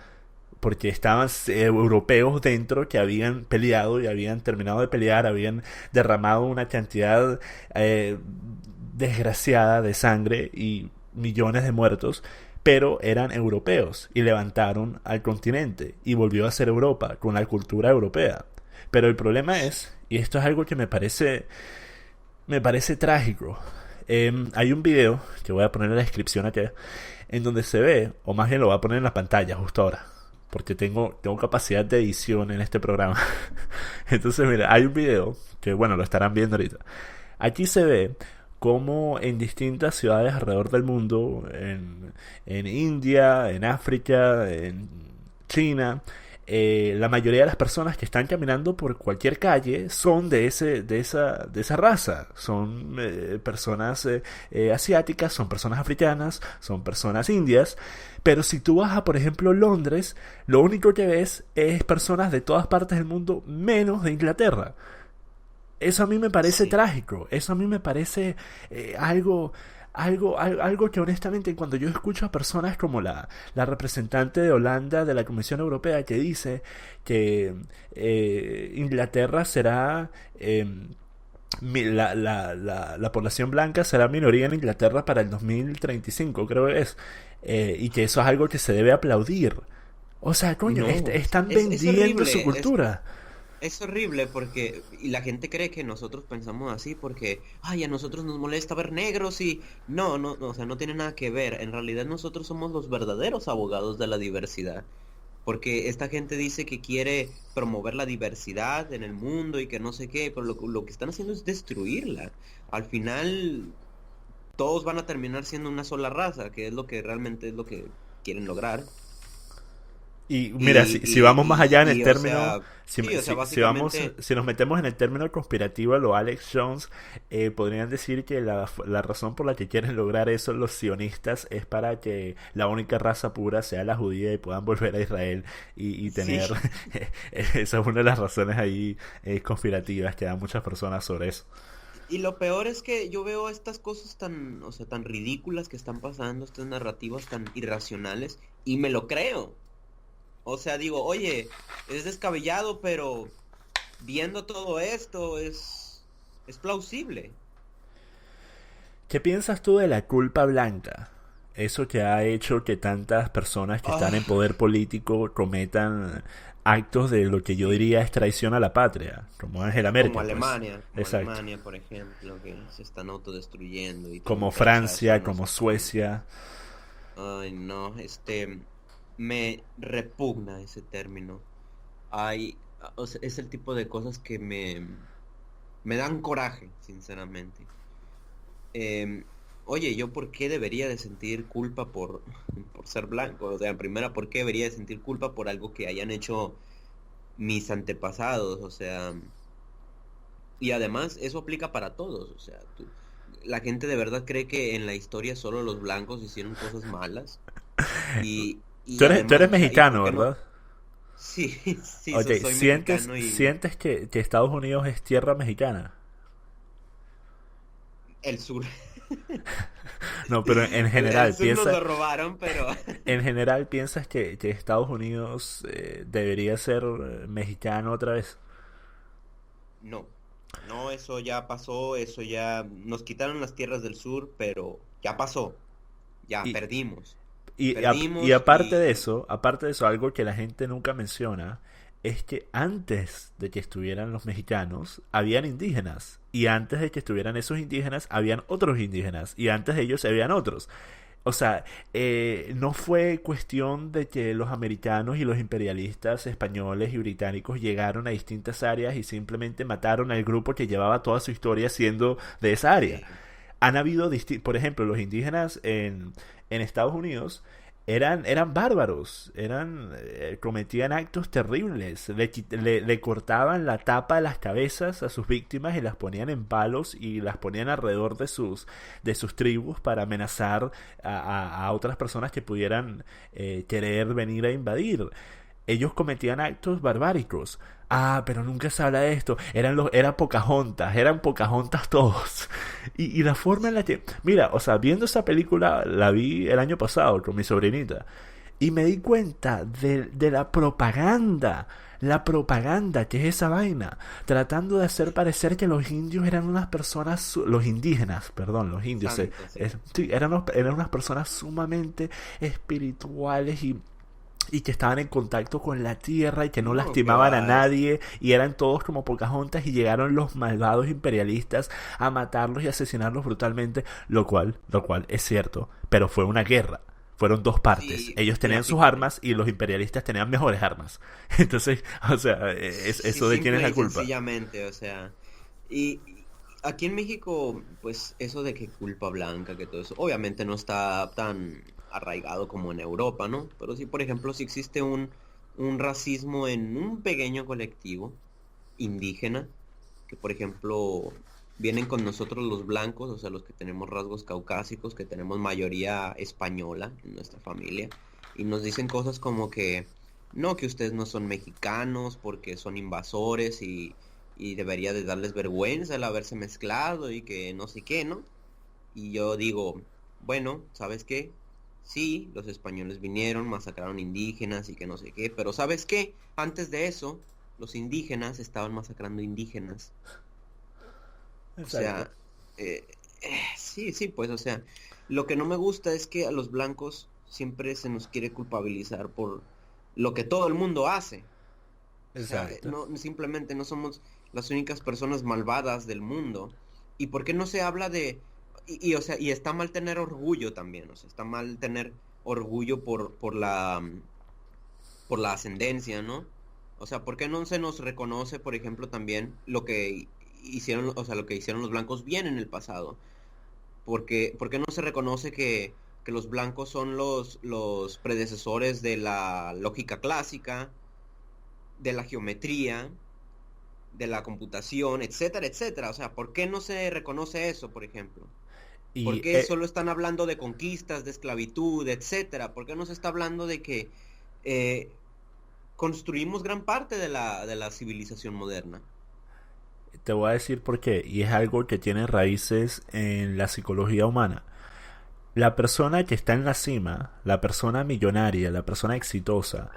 porque estaban europeos dentro que habían peleado y habían terminado de pelear, habían derramado una cantidad desgraciada de sangre y millones de muertos, pero eran europeos y levantaron al continente y volvió a ser Europa con la cultura europea. Pero el problema es, y esto es algo que me parece trágico, hay un video que voy a poner en la descripción aquí, en donde se ve, o más bien lo voy a poner en la pantalla justo ahora, porque tengo capacidad de edición en este programa. Entonces, mira, hay un video que, bueno, lo estarán viendo ahorita. Aquí se ve cómo en distintas ciudades alrededor del mundo, en India, en África, en China, la mayoría de las personas que están caminando por cualquier calle son de esa raza. Son personas asiáticas, son personas africanas, son personas indias. Pero si tú vas a, por ejemplo, Londres, lo único que ves es personas de todas partes del mundo, menos de Inglaterra. Eso a mí me parece Sí. trágico, eso a mí me parece algo que honestamente cuando yo escucho a personas como la representante de Holanda de la Comisión Europea que dice que Inglaterra será... la población blanca será minoría en Inglaterra para el 2035, creo que es. Y que eso es algo que se debe aplaudir. O sea, coño, No, están es vendiendo su horrible, cultura. es horrible porque, y la gente cree que nosotros pensamos así porque, ay, a nosotros nos molesta ver negros y no, o sea, no tiene nada que ver. En realidad nosotros somos los verdaderos abogados de la diversidad. Porque esta gente dice que quiere promover la diversidad en el mundo y que no sé qué, pero lo que están haciendo es destruirla. Al final, todos van a terminar siendo una sola raza, que es lo que realmente es lo que quieren lograr. Y mira, si vamos más allá en el O término, sea, sí, o sea, básicamente, si nos metemos en el término conspirativo a lo Alex Jones, podrían decir que la razón por la que quieren lograr eso los sionistas es para que la única raza pura sea la judía y puedan volver a Israel y tener... sí. Esa es una de las razones ahí conspirativas que dan muchas personas sobre eso. Y lo peor es que yo veo estas cosas tan, o sea, tan ridículas que están pasando, estas narrativas tan irracionales, y me lo creo. O sea, digo, oye, es descabellado, pero viendo todo esto es plausible. ¿Qué piensas tú de la culpa blanca? Eso que ha hecho que tantas personas que están en Ah, poder político cometan actos de lo que yo sí, diría es traición a la patria, como Angela Merkel, pues. Como Exacto. Alemania, por ejemplo, que se están autodestruyendo y todo Como el rechazo Francia, no como sé qué. Suecia. Ay, no, me repugna ese término. Ay, o sea, es el tipo de cosas que me dan coraje, sinceramente. Em, Oye, ¿yo por qué debería de sentir culpa por ser blanco? O sea, en primera, ¿por qué debería de sentir culpa por algo que hayan hecho mis antepasados? O sea, y además eso aplica para todos. O sea, la gente de verdad cree que en la historia solo los blancos hicieron cosas malas. Y Tú eres además, o sea, ¿y por mexicano, qué no? ¿verdad? Sí, sí, Ok, soy mexicano y sientes que Estados Unidos es tierra mexicana? el sur. No, pero en El general, sur nos piensa, lo robaron, pero en general piensas que Estados Unidos debería ser mexicano otra vez. no. No, eso ya pasó, eso ya nos quitaron las tierras del sur, pero ya pasó. Ya Y, perdimos. y Perdimos y aparte de eso, algo que la gente nunca menciona es que antes de que estuvieran los mexicanos, habían indígenas. Y antes de que estuvieran esos indígenas, habían otros indígenas. Y antes de ellos habían otros. O sea, no fue cuestión de que los americanos y los imperialistas españoles y británicos llegaron a distintas áreas y simplemente mataron al grupo que llevaba toda su historia siendo de esa área. sí, Han habido, por ejemplo, los indígenas en Estados Unidos eran bárbaros, cometían actos terribles, le cortaban la tapa de las cabezas a sus víctimas y las ponían en palos y las ponían alrededor de sus tribus para amenazar a otras personas que pudieran querer venir a invadir. Ellos cometían actos barbáricos. Ah, pero nunca se habla de esto. Eran Pocahontas todos. Y la forma en la que... Mira, o sea, viendo esa película, la vi el año pasado con mi sobrinita. Y me di cuenta de la propaganda que es esa vaina, tratando de hacer parecer que los indios eran unas personas, los indígenas, perdón, los indios, santo, sí. sí, eran unas personas sumamente espirituales y que estaban en contacto con la tierra y que no No, que lastimaban a va, nadie y eran todos como Pocahontas y llegaron los malvados imperialistas a matarlos y asesinarlos brutalmente, lo cual es cierto, pero fue una guerra. Fueron dos partes. sí, Ellos mira, tenían sus fíjate. armas y los imperialistas tenían mejores armas. Entonces, o sea, Sí, eso de quién es simple la y culpa. sencillamente, o sea, y aquí en México, pues eso de que culpa blanca, que todo eso, obviamente no está tan arraigado como en Europa, ¿no? Pero sí, por ejemplo, si existe un racismo en un pequeño colectivo indígena, que por ejemplo vienen con nosotros los blancos, o sea, los que tenemos rasgos caucásicos, que tenemos mayoría española en nuestra familia, y nos dicen cosas como que no, que ustedes no son mexicanos porque son invasores y debería de darles vergüenza el haberse mezclado y que no sé qué, ¿no? Y yo digo, bueno, ¿sabes qué? Sí, los españoles vinieron, masacraron indígenas y que no sé qué, pero ¿sabes qué? Antes de eso, los indígenas estaban masacrando indígenas. O Exacto. sea, sí, sí, pues, o sea, lo que no me gusta es que a los blancos siempre se nos quiere culpabilizar por lo que todo el mundo hace. O sea, Exacto. no, simplemente no somos las únicas personas malvadas del mundo. ¿Y por qué no se habla de... o sea, y está mal tener orgullo también, o sea, está mal tener orgullo por la ascendencia, ¿no? O sea, ¿por qué no se nos reconoce, por ejemplo, también lo que hicieron, o sea, lo que hicieron los blancos bien en el pasado? Por qué no se reconoce que los blancos son los predecesores de la lógica clásica, de la geometría, de la computación, etcétera, etcétera? O sea, ¿por qué no se reconoce eso, por ejemplo? ¿Por Y qué solo están hablando de conquistas, de esclavitud, etcétera? ¿Por qué no se está hablando de que eh, construimos gran parte de la civilización moderna? te voy a decir por qué. Y es algo que tiene raíces en la psicología humana. La persona que está en la cima, la persona millonaria, la persona exitosa,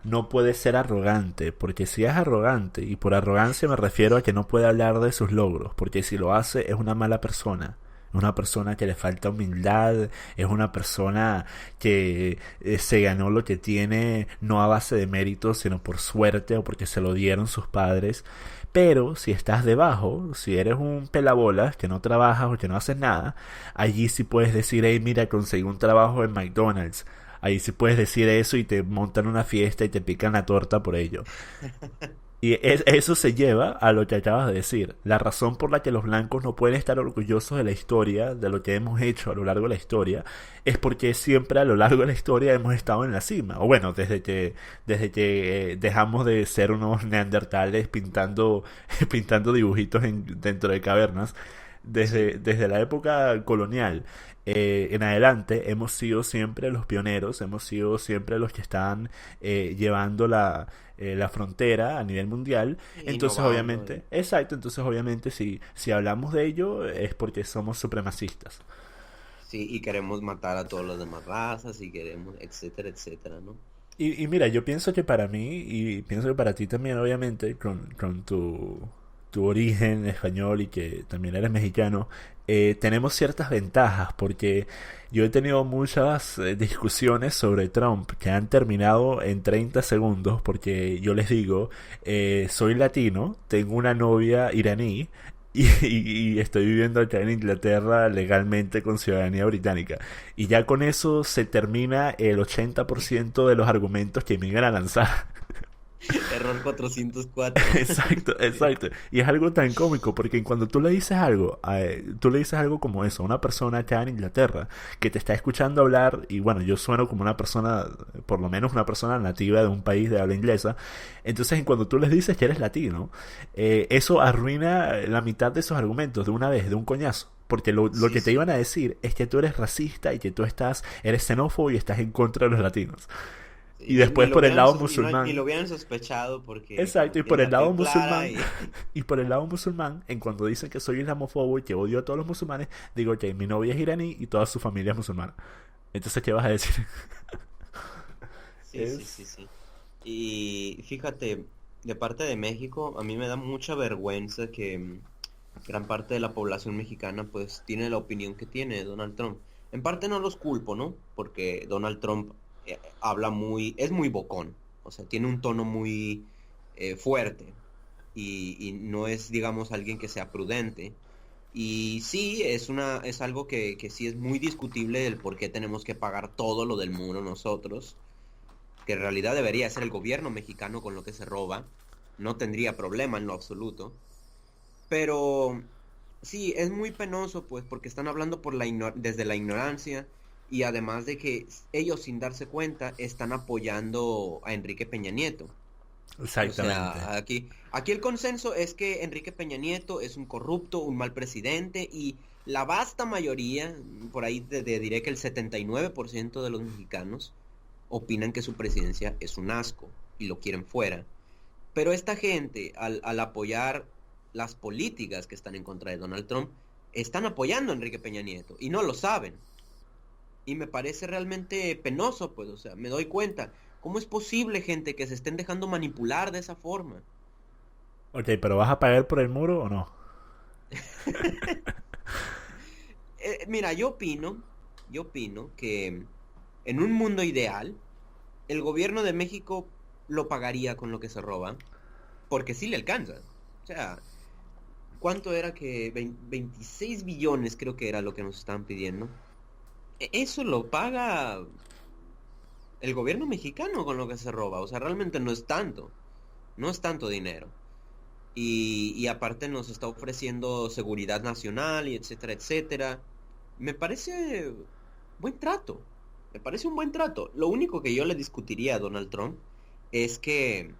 no puede ser arrogante, porque si es arrogante, y por arrogancia me refiero a que no puede hablar de sus logros, porque si lo hace es una mala persona. Es una persona que le falta humildad, es una persona que se ganó lo que tiene no a base de mérito, sino por suerte o porque se lo dieron sus padres. Pero si estás debajo, si eres un pelabolas que no trabajas o que no haces nada, allí sí puedes decir, hey, mira, conseguí un trabajo en McDonald's. Ahí sí puedes decir eso y te montan una fiesta y te pican la torta por ello. Y eso se lleva a lo que acabas de decir. La razón por la que los blancos no pueden estar orgullosos de la historia, de lo que hemos hecho a lo largo de la historia, es porque siempre a lo largo de la historia hemos estado en la cima. O bueno, desde que dejamos de ser unos neandertales pintando, pintando dibujitos dentro de cavernas, Sí, desde la época colonial en adelante hemos sido siempre los pioneros, hemos sido siempre los que están llevando la frontera a nivel mundial. Entonces innovando. obviamente, exacto, entonces obviamente si hablamos de ello es porque somos supremacistas. Sí, y queremos matar a todas las demás razas y queremos, etcétera, etcétera, ¿no? Y mira, yo pienso que para mí, y pienso que para ti también, obviamente, con tu origen español y que también eres mexicano, tenemos ciertas ventajas, porque yo he tenido muchas discusiones sobre Trump que han terminado en 30 segundos, porque yo les digo, soy latino, tengo una novia iraní, y estoy viviendo acá en Inglaterra legalmente con ciudadanía británica. Y ya con eso se termina el 80% de los argumentos que me iban a lanzar. Error 404. Exacto, exacto. Y es algo tan cómico porque cuando tú le dices algo, tú le dices algo como eso a una persona acá en Inglaterra que te está escuchando hablar, y bueno, yo sueno como una persona, por lo menos una persona nativa de un país de habla inglesa, entonces cuando tú les dices que eres latino, eso arruina la mitad de esos argumentos de una vez, de un coñazo. Porque lo Sí, que te iban sí. a decir es que tú eres racista y que eres xenófobo y estás en contra de los latinos. Y Sí, después por el lado ni lo musulmán. hubieran sospechado porque Exacto, como y por tienen el la lado piel clara musulmán, y y por el lado musulmán, en cuanto dicen que soy islamófobo y que odio a todos los musulmanes, digo que mi novia es iraní y toda su familia es musulmana. Entonces, ¿qué vas a decir? sí, sí, sí, Es... sí. Y fíjate, de parte de México, a mí me da mucha vergüenza que gran parte de la población mexicana pues tiene la opinión que tiene de Donald Trump. En parte no los culpo, ¿no? Porque Donald Trump habla es muy bocón, o sea, tiene un tono muy fuerte y no es, digamos, alguien que sea prudente. Y sí, es algo que sí es muy discutible el por qué tenemos que pagar todo lo del muro nosotros, que en realidad debería ser el gobierno mexicano con lo que se roba, no tendría problema en lo absoluto. Pero sí, es muy penoso, pues, porque están hablando desde la ignorancia Y además de que ellos sin darse cuenta están apoyando a Enrique Peña Nieto. O Exactamente. sea, aquí el consenso es que Enrique Peña Nieto es un corrupto, un mal presidente y la vasta mayoría, por ahí diré que el 79% de los mexicanos opinan que su presidencia es un asco y lo quieren fuera. Pero esta gente, al apoyar las políticas que están en contra de Donald Trump, están apoyando a Enrique Peña Nieto y no lo saben. Y me parece realmente penoso, pues, o sea, me doy cuenta. ¿Cómo es posible, gente, que se estén dejando manipular de esa forma? Ok, pero ¿vas a pagar por el muro o no? Mira, yo opino que en un mundo ideal, el gobierno de México lo pagaría con lo que se roba, porque sí le alcanza. O sea, ¿cuánto era que 26 billones creo que era lo que nos estaban pidiendo? Eso lo paga el gobierno mexicano con lo que se roba. O sea, realmente no es tanto dinero. Y aparte nos está ofreciendo seguridad nacional y etcétera, etcétera. Me parece buen trato. Me parece un buen trato. Lo único que yo le discutiría a Donald Trump es que,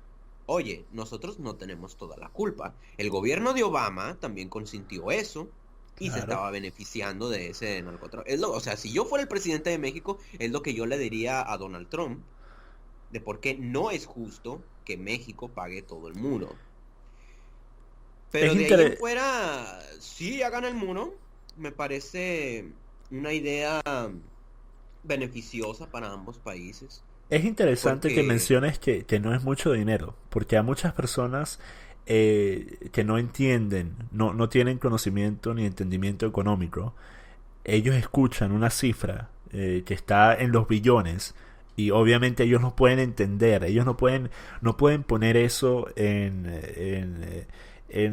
oye, nosotros no tenemos toda la culpa. El gobierno de Obama también consintió eso y se Claro. estaba beneficiando de ese narcotráfico. O sea, si yo fuera el presidente de México, es lo que yo le diría a Donald Trump de por qué no es justo que México pague todo el muro. Es, Pero de ahí en inter- fuera, sí hagan el muro. Me parece una idea beneficiosa para ambos países. es interesante que Porque, menciones que no es mucho dinero, porque a muchas personas que no entienden, no tienen conocimiento ni entendimiento económico, ellos escuchan una cifra que está en los billones y obviamente ellos no pueden entender, ellos no pueden poner eso en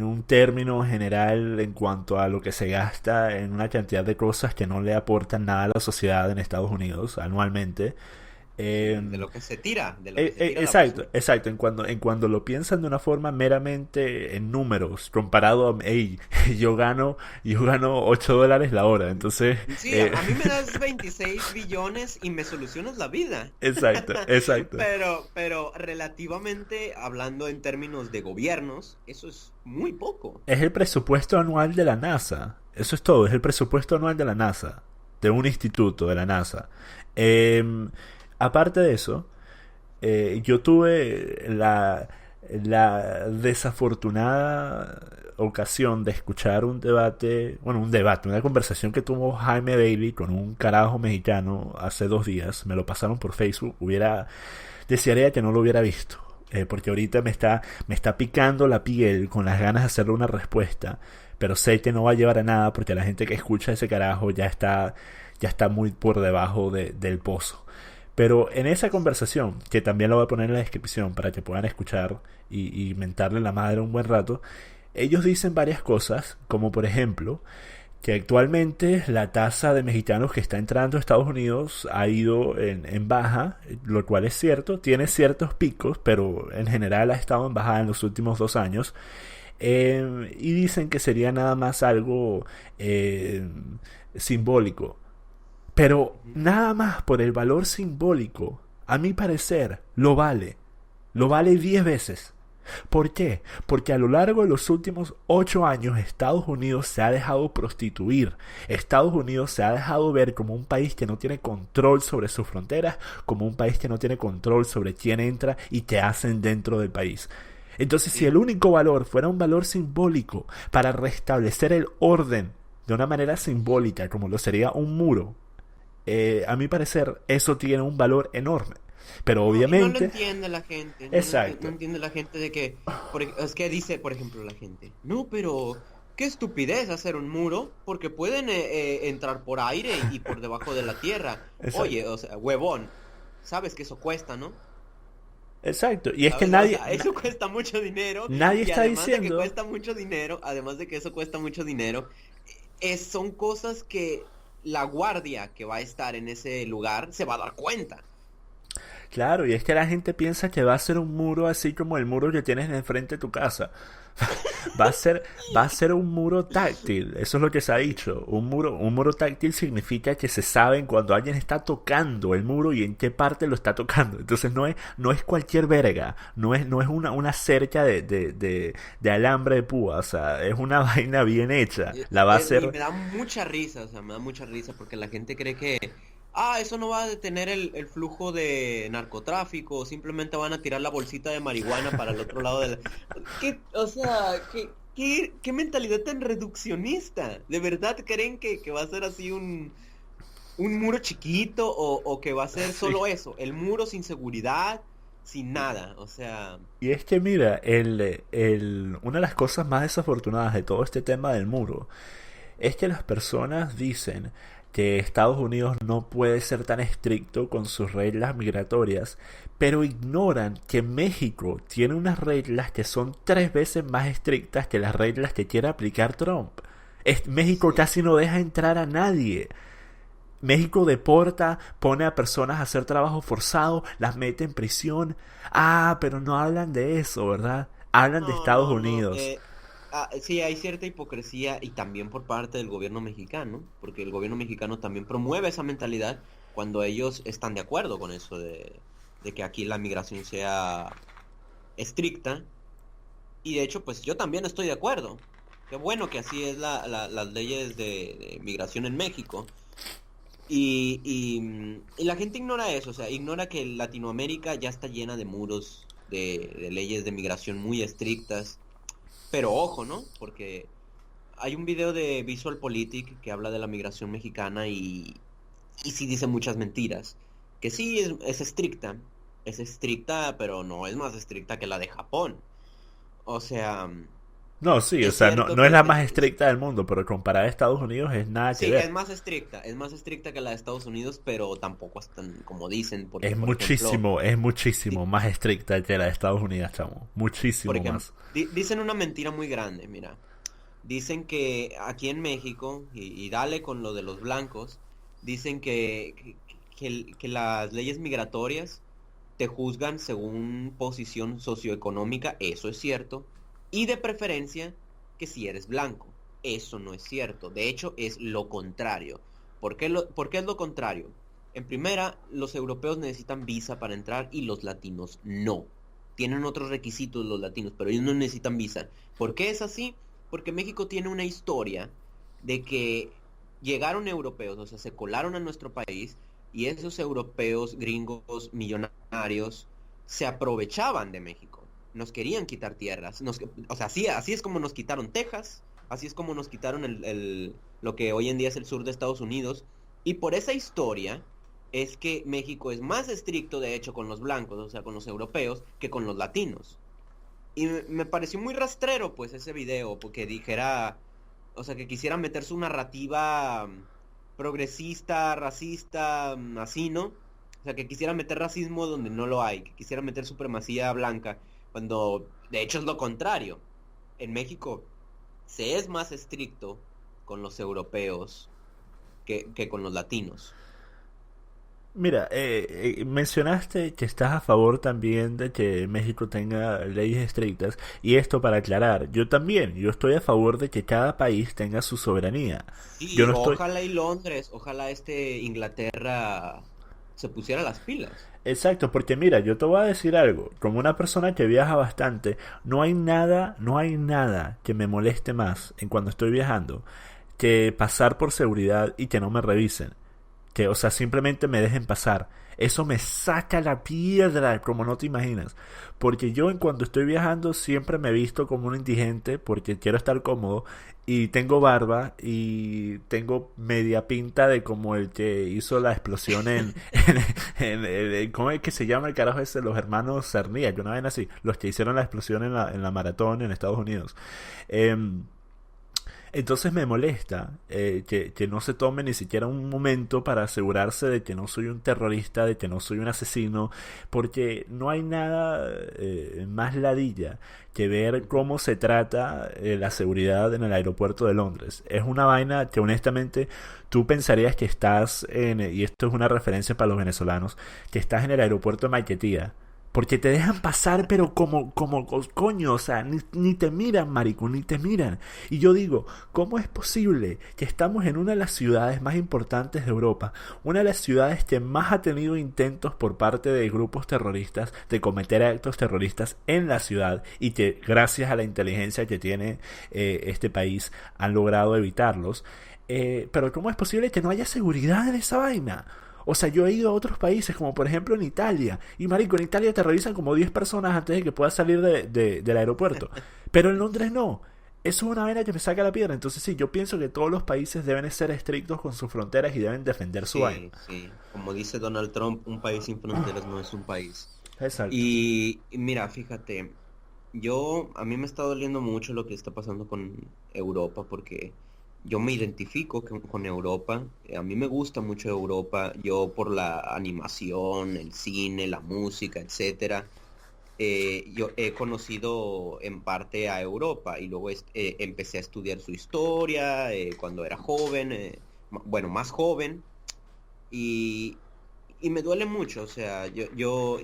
un término general en cuanto a lo que se gasta en una cantidad de cosas que no le aportan nada a la sociedad en Estados Unidos anualmente. de lo que se tira, de lo que se tira la Exacto, basura. exacto. En cuando lo piensan de una forma meramente en números, comparado a, hey, yo gano $8 la hora. Entonces, Sí, a mí me das 26 billones y me solucionas la vida. exacto, exacto. Pero relativamente, hablando en términos de gobiernos, eso es muy poco. Es el presupuesto anual de la NASA. Eso es todo, es el presupuesto anual de la NASA, de un instituto de la NASA. Eh, Aparte de eso, yo tuve la desafortunada ocasión de escuchar un debate, bueno, una conversación que tuvo Jaime Bailey con un carajo mexicano hace 2 días. Me lo pasaron por Facebook. Desearía que no lo hubiera visto. Porque ahorita me está picando la piel con las ganas de hacerle una respuesta. Pero sé que no va a llevar a nada porque la gente que escucha ese carajo ya está muy por debajo del pozo. Pero en esa conversación, que también la voy a poner en la descripción para que puedan escuchar y mentarle la madre un buen rato, ellos dicen varias cosas, como por ejemplo, que actualmente la tasa de mexicanos que está entrando a Estados Unidos ha ido en baja, lo cual es cierto, tiene ciertos picos, pero en general ha estado en baja en los últimos 2 años. Y dicen que sería nada más algo simbólico. Pero Ujú. nada más por el valor simbólico, a mi parecer, lo vale. Lo vale 10 veces. ¿Por qué? Porque a lo largo de los últimos 8 años Estados Unidos se ha dejado prostituir. Estados Unidos se ha dejado ver como un país que no tiene control sobre sus fronteras, como un país que no tiene control sobre quién entra y qué hacen dentro del país. Entonces, si el Sí. único valor fuera un valor simbólico para restablecer el orden de una manera simbólica, como lo sería un muro, a mi parecer, eso tiene un valor enorme. Pero No, y no lo obviamente, entiende la gente, no exacto, entiende la gente de que, es que dice, por ejemplo, la gente, no, pero qué estupidez hacer un muro, porque pueden entrar por aire y por debajo de la tierra. Oye, exacto, o sea, huevón, sabes que eso cuesta, ¿no? exacto. Y es que ¿Sabes? O nadie, sea, eso cuesta mucho dinero nadie y está además de que diciendo, cuesta mucho dinero, además de que eso cuesta mucho dinero, son cosas que la guardia que va a estar en ese lugar se va a dar cuenta. Claro, y es que la gente piensa que va a ser un muro así como el muro que tienes enfrente de tu casa. Va a ser, va a ser un muro táctil, eso es lo que se ha dicho. Un muro táctil significa que se sabe cuando alguien está tocando el muro y en qué parte lo está tocando. Entonces no es cualquier verga, no es una cerca de alambre de púa, o sea, es una vaina bien hecha. La va a Y hacer. me da mucha risa, o sea, me da mucha risa porque la gente cree que, eso no va a detener el flujo de narcotráfico, o simplemente van a tirar la bolsita de marihuana para el otro lado de la... O sea, qué mentalidad tan reduccionista. ¿De verdad creen que va a ser así un muro chiquito o que va a ser Sí. solo eso, el muro sin seguridad, sin nada? O sea, Y es que mira, una de las cosas más desafortunadas de todo este tema del muro es que las personas dicen que Estados Unidos no puede ser tan estricto con sus reglas migratorias, pero ignoran que México tiene unas reglas que son 3 veces más estrictas que las reglas que quiere aplicar Trump. México sí. casi no deja entrar a nadie. México deporta, pone a personas a hacer trabajo forzado, las mete en prisión. Ah, pero no hablan de eso, ¿verdad? Hablan de No, Estados no, no. Unidos. Sí, hay cierta hipocresía y también por parte del gobierno mexicano, porque el gobierno mexicano también promueve esa mentalidad cuando ellos están de acuerdo con eso de que aquí la migración sea estricta. Y de hecho, pues yo también estoy de acuerdo. Qué bueno que así es las leyes de migración en México. Y la gente ignora eso, o sea, ignora que Latinoamérica ya está llena de muros, de leyes de migración muy estrictas. Pero ojo, ¿no? Porque hay un video de VisualPolitik que habla de la migración mexicana y sí dice muchas mentiras. Que sí es estricta, pero no es más estricta que la de Japón. O sea, No, sí, o es sea, cierto no es que la más estricta del mundo, pero comparada a Estados Unidos es nada que sí, ver. es más estricta que la de Estados Unidos, pero tampoco es tan como dicen, porque Es muchísimo di- más estricta que la de Estados Unidos, chamo. por Muchísimo ejemplo, más. dicen una mentira muy grande, mira. Dicen que aquí en México, y dale con lo de los blancos, dicen que las leyes migratorias te juzgan según posición socioeconómica, eso es cierto, y de preferencia que si eres blanco, eso no es cierto, de hecho es lo contrario. ¿Por qué es lo contrario? En primera, los europeos necesitan visa para entrar y los latinos no. Tienen otros requisitos los latinos, pero ellos no necesitan visa. ¿Por qué es así? Porque México tiene una historia de que llegaron europeos, o sea, se colaron a nuestro país y esos europeos gringos millonarios se aprovechaban de México. Nos querían quitar tierras. O sea, así es como nos quitaron Texas, así es como nos quitaron lo que hoy en día es el sur de Estados Unidos. Y por esa historia es que México es más estricto, de hecho, con los blancos, o sea, con los europeos, que con los latinos. Y me pareció muy rastrero, pues, ese video, porque dijera, o sea, que quisiera meter su narrativa progresista, racista, así, ¿no? O sea, que quisiera meter racismo donde no lo hay, que quisiera meter supremacía blanca, cuando de hecho es lo contrario. En México se es más estricto con los europeos que con los latinos. Mira, mencionaste que estás a favor también de que México tenga leyes estrictas, y esto para aclarar, yo también, yo estoy a favor de que cada país tenga su soberanía. Yo Sí, no estoy. ojalá y Londres, ojalá Inglaterra se pusiera las pilas. Exacto, porque mira, yo te voy a decir algo, como una persona que viaja bastante, no hay nada que me moleste más en cuando estoy viajando que pasar por seguridad y que no me revisen. Que, o sea, simplemente me dejen pasar. Eso me saca la piedra, como no te imaginas. Porque yo en cuando estoy viajando siempre me he visto como un indigente porque quiero estar cómodo y tengo barba y tengo media pinta de como el que hizo la explosión ¿cómo es que se llama el carajo ese? Los hermanos Cernia, que una vez así, los que hicieron la explosión en la maratón en Estados Unidos. Em, Entonces me molesta que no se tome ni siquiera un momento para asegurarse de que no soy un terrorista, de que no soy un asesino, porque no hay nada más ladilla que ver Ujú. cómo se trata la seguridad en el aeropuerto de Londres. Es una vaina que honestamente tú pensarías que estás y esto es una referencia para los venezolanos, que estás en el aeropuerto de Maiquetía. Porque te dejan pasar, pero coño, o sea, ni te miran, marico, ni te miran. Y yo digo, ¿cómo es posible que estamos en una de las ciudades más importantes de Europa, una de las ciudades que más ha tenido intentos por parte de grupos terroristas de cometer actos terroristas en la ciudad y que gracias a la inteligencia que tiene este país han logrado evitarlos? Pero ¿cómo es posible que no haya seguridad en esa vaina? O sea, yo he ido a otros países, como por ejemplo en Italia. Y marico, en Italia te revisan como 10 personas antes de que puedas salir del aeropuerto. Pero en Londres no. Eso es una vaina que me saca la piedra. Entonces sí, yo pienso que todos los países deben ser estrictos con sus fronteras y deben defender su vaina. Sí, sí. Como dice Donald Trump, un país sin fronteras no es un país. Exacto. Y mira, fíjate, a mí me está doliendo mucho lo que está pasando con Europa porque yo me identifico con Europa. A mí me gusta mucho Europa, yo por la animación, el cine, la música, etcétera. Yo he conocido en parte a Europa y luego empecé a estudiar su historia cuando era joven, bueno, más joven. Y, y me duele mucho, o sea, yo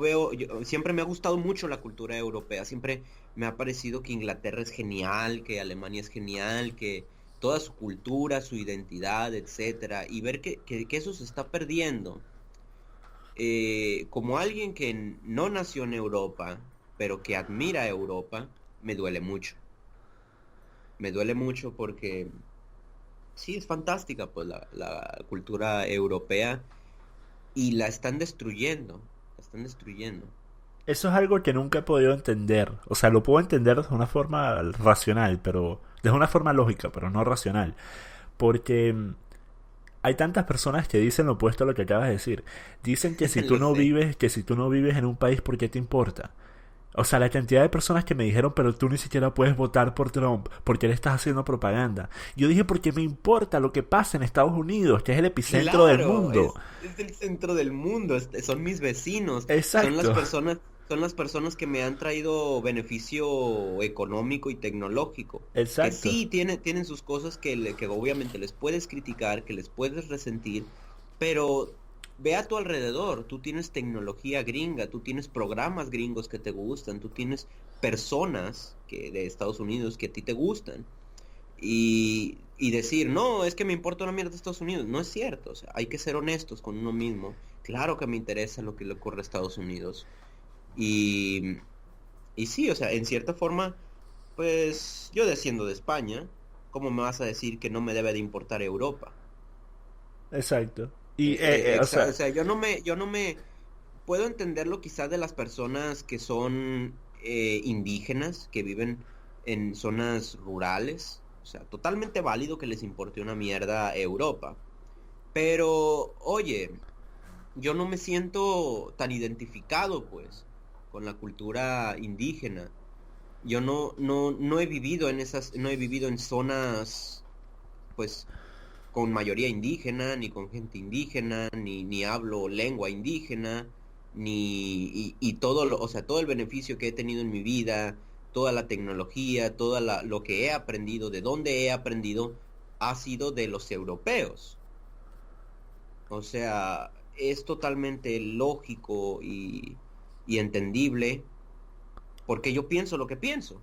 veo, siempre me ha gustado mucho la cultura europea, siempre me ha parecido que Inglaterra es genial, que Alemania es genial, que toda su cultura, su identidad, etcétera, y ver que eso se está perdiendo. Como alguien que no nació en Europa, pero que admira Europa, me duele mucho. Me duele mucho porque sí, es fantástica, pues la cultura europea y la están destruyendo, la están destruyendo. Eso es algo que nunca he podido entender. O sea, lo puedo entender de una forma racional, pero... De una forma lógica, pero no racional. Porque hay tantas personas que dicen lo opuesto a lo que acabas de decir. Dicen Lo sé. que si tú no vives en un país, ¿por qué te importa? O sea, la cantidad de personas que me dijeron, pero tú ni siquiera puedes votar por Trump, porque le estás haciendo propaganda. Yo dije, porque me importa lo que pasa en Estados Unidos, que es el epicentro del Claro, mundo. es el centro del mundo, son mis vecinos, Exacto, son las personas que me han traído beneficio económico y tecnológico. Que exacto. sí tienen sus cosas que obviamente les puedes criticar, que les puedes resentir, pero ve a tu alrededor, tú tienes tecnología gringa, tú tienes programas gringos que te gustan, tú tienes personas de Estados Unidos que a ti te gustan. Y decir, no, es que me importa una mierda de Estados Unidos. No es cierto, o sea, hay que ser honestos con uno mismo. Claro que me interesa lo que le ocurre a Estados Unidos. Y, y sí, o sea, en cierta forma, pues yo desciendo de España, ¿cómo me vas a decir que no me debe de importar Europa? Exacto. Y, o O sea, sea, yo no me puedo entenderlo quizás de las personas que son indígenas, que viven en zonas rurales. O sea, totalmente válido que les importe una mierda Europa. Pero, oye, yo no me siento tan identificado, pues, con la cultura indígena. Yo no he vivido en no he vivido en zonas, pues, con mayoría indígena, ni con gente indígena, ni hablo lengua indígena, y todo o sea, todo el beneficio que he tenido en mi vida, toda la tecnología, lo que he aprendido, de dónde he aprendido, ha sido de los europeos. O sea, es totalmente lógico y entendible porque yo pienso lo que pienso.